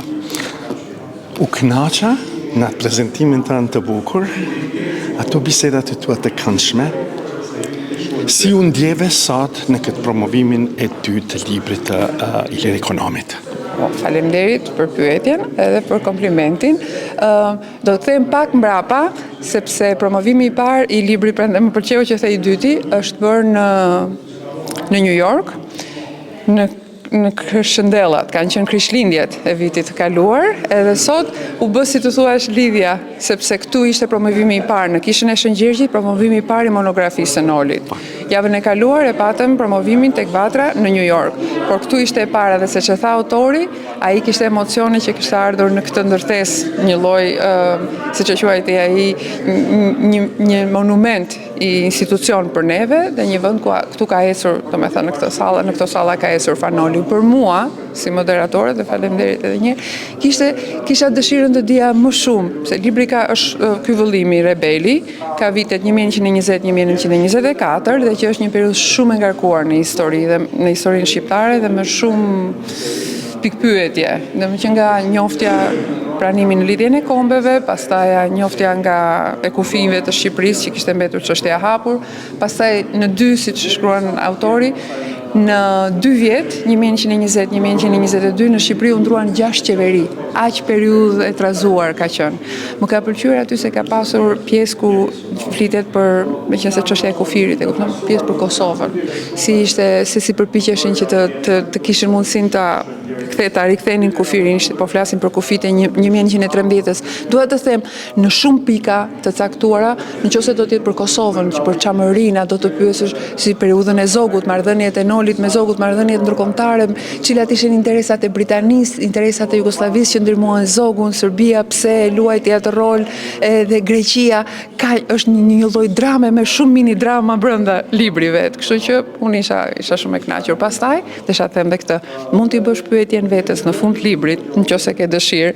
U kënaqa në prezantimin tënd të bukur, ato bisedat e tua të këndshme. Si u ndjeve sot në këtë promovimin e dytë të librit të Ilir Ekonomit? Faleminderit për pyetjen edhe për komplimentin. Do të them pak mbrapa, sepse promovimi i parë i librit, prandaj më pëlqeu që the i dyti, është bërë në New York, në Kërshëndellat, kanë qenë krishtlindjet e vitit të kaluar, edhe sot u bë si të thuash lidhja, sepse këtu ishte promovimi i parë në Kishën e Shëngjirgjit, promovimi i parë i monografisë së Nolit. Javën e kaluar e patëm promovimin tek Vatra në New York, por këtu ishte e para dhe se që tha autori, ai kishte emocione që kishte ardhur në këtë ndërtesë, një lloj, siç e quajti ai, një monument i institucion për neve dhe një vend ku këtu ka ecur, domethënë në këtë sallë ka ecur Fanoli. Për mua, si moderatore, dhe faleminderit edhe një, kisha dëshirën të dija më shumë, se libri ky vëllimi Rebeli, ka vitet 1920-1924 dhe që është një periudhë shumë e ngarkuar në histori dhe në historinë shqiptare dhe me shumë pikpyetje, dhe më që nga njoftja pranimi në lidhjen e kombeve, pastaj njoftja nga ekufive të Shqipërisë që kishte mbetur çështja e hapur, pastaj në dy, siç shkruan autori, në 2 vjet, 1920-1922, në Shqipëri u ndruan 6 qeveri. Aq periudhë e trazuar ka qenë. Më ka pëlqyer aty se ka pasur pjesë ku flitet për, meqense çështja e kufirit, pjesë për Kosovën. Si përpiqeshin që të kishin mundësinë ta rikthenin kufirin, po flasin për kufit e 1913-s. Dua të them, në shumë pika të caktuara, nëse do të jetë për Kosovën, për Çamërinë, do të pyesësh si periudhën e Zogut, marrëdhëniet e Nolit me Zogut, marrëdhëniet ndërkombëtare, cilat ishin interesat e Britanisë, interesat e Jugosllavisë që ndërmuan Zogun, Serbia pse luajti atë rol, dhe Greqia, është një lloj drame me shumë mini drama brenda librit vet. Kështu që unë isha shumë e kënaqur. Pastaj, desha të them dhe këtë, mund t'i bësh pyetjen vetes në fund të librit, nëse ke dëshirë,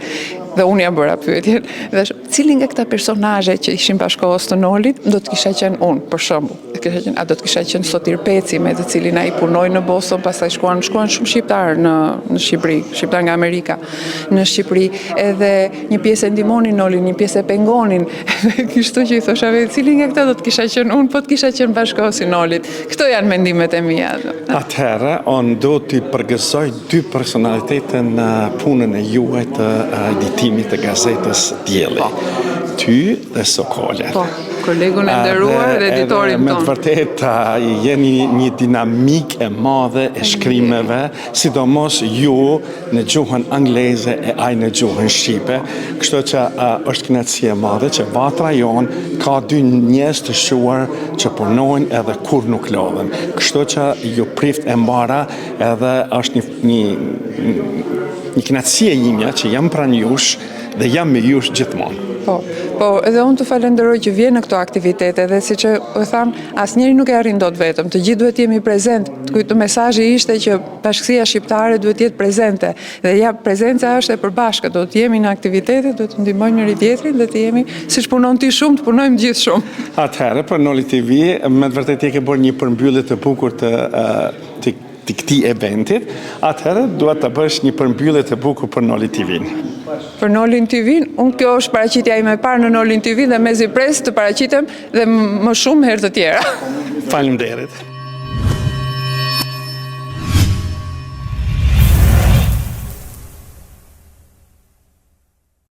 dhe unë ja bëra pyetjen, dhe cili nga këta personazhe që ishin bashkohës të Nolit do të kisha qenë unë, për shembull. A do të kisha qenë Sotir Peci, me të cilin ai punoi në Boston, pastaj shkuan shumë shqiptar në Shqipëri, shqiptar nga Amerika në Shqipëri, edhe një pjesë e ndihmonin Nolin, një pjesë e pengonin. Kështu që i thosha vetë, cili nga këta do të kisha qenë unë, po të kisha qenë bashkohës i Nolit. Këto janë mendimet e mia. Atëherë, unë do t'i përgëzoj 2 personalitete në punën e juaj të editimit të gazetës Dielli. Ty dhe Sokolet. Po, kolegun e nderuar dhe editorin ton. Me të vërtet, jeni një dinamik e madhe e shkrimeve, sidomos ju në gjuhën angleze e ai në gjuhën shqipe. Kështu që është kënaqësi e madhe që Vatra jon ka 2 njerëz të shuar që punojnë edhe kur nuk lodhen. Kështu që ju prift e mbara edhe është një kënaqësi e imja që jam pranë jush dhe jam me jush gjithmonë. Po, edhe unë të falenderoj që vjen në këto aktivitete dhe siç e tham, asnjëri nuk e arrin dot vetëm, të gjithë duhet jemi prezent. Ky mesazhi ishte që Bashkësia Shqiptare duhet jetë prezente dhe prezenca është e përbashkët, do të jemi në aktivitete, do të ndihmojmë njëri tjetrin dhe të jemi siç punon ti shumë, të punojmë gjithë shumë. Atëherë për Noli TV, me të vërtetë ke bërë një përmbyllje të bukur të këtij eventit, atëherë duhet të bësh një përmbyllje të bukur për Noli TV-n. Për Nolin TV, kjo është paraqitja ime e parë në Nolin TV dhe mezi pres të paraqitem dhe më shumë herë të tjera. Faleminderit.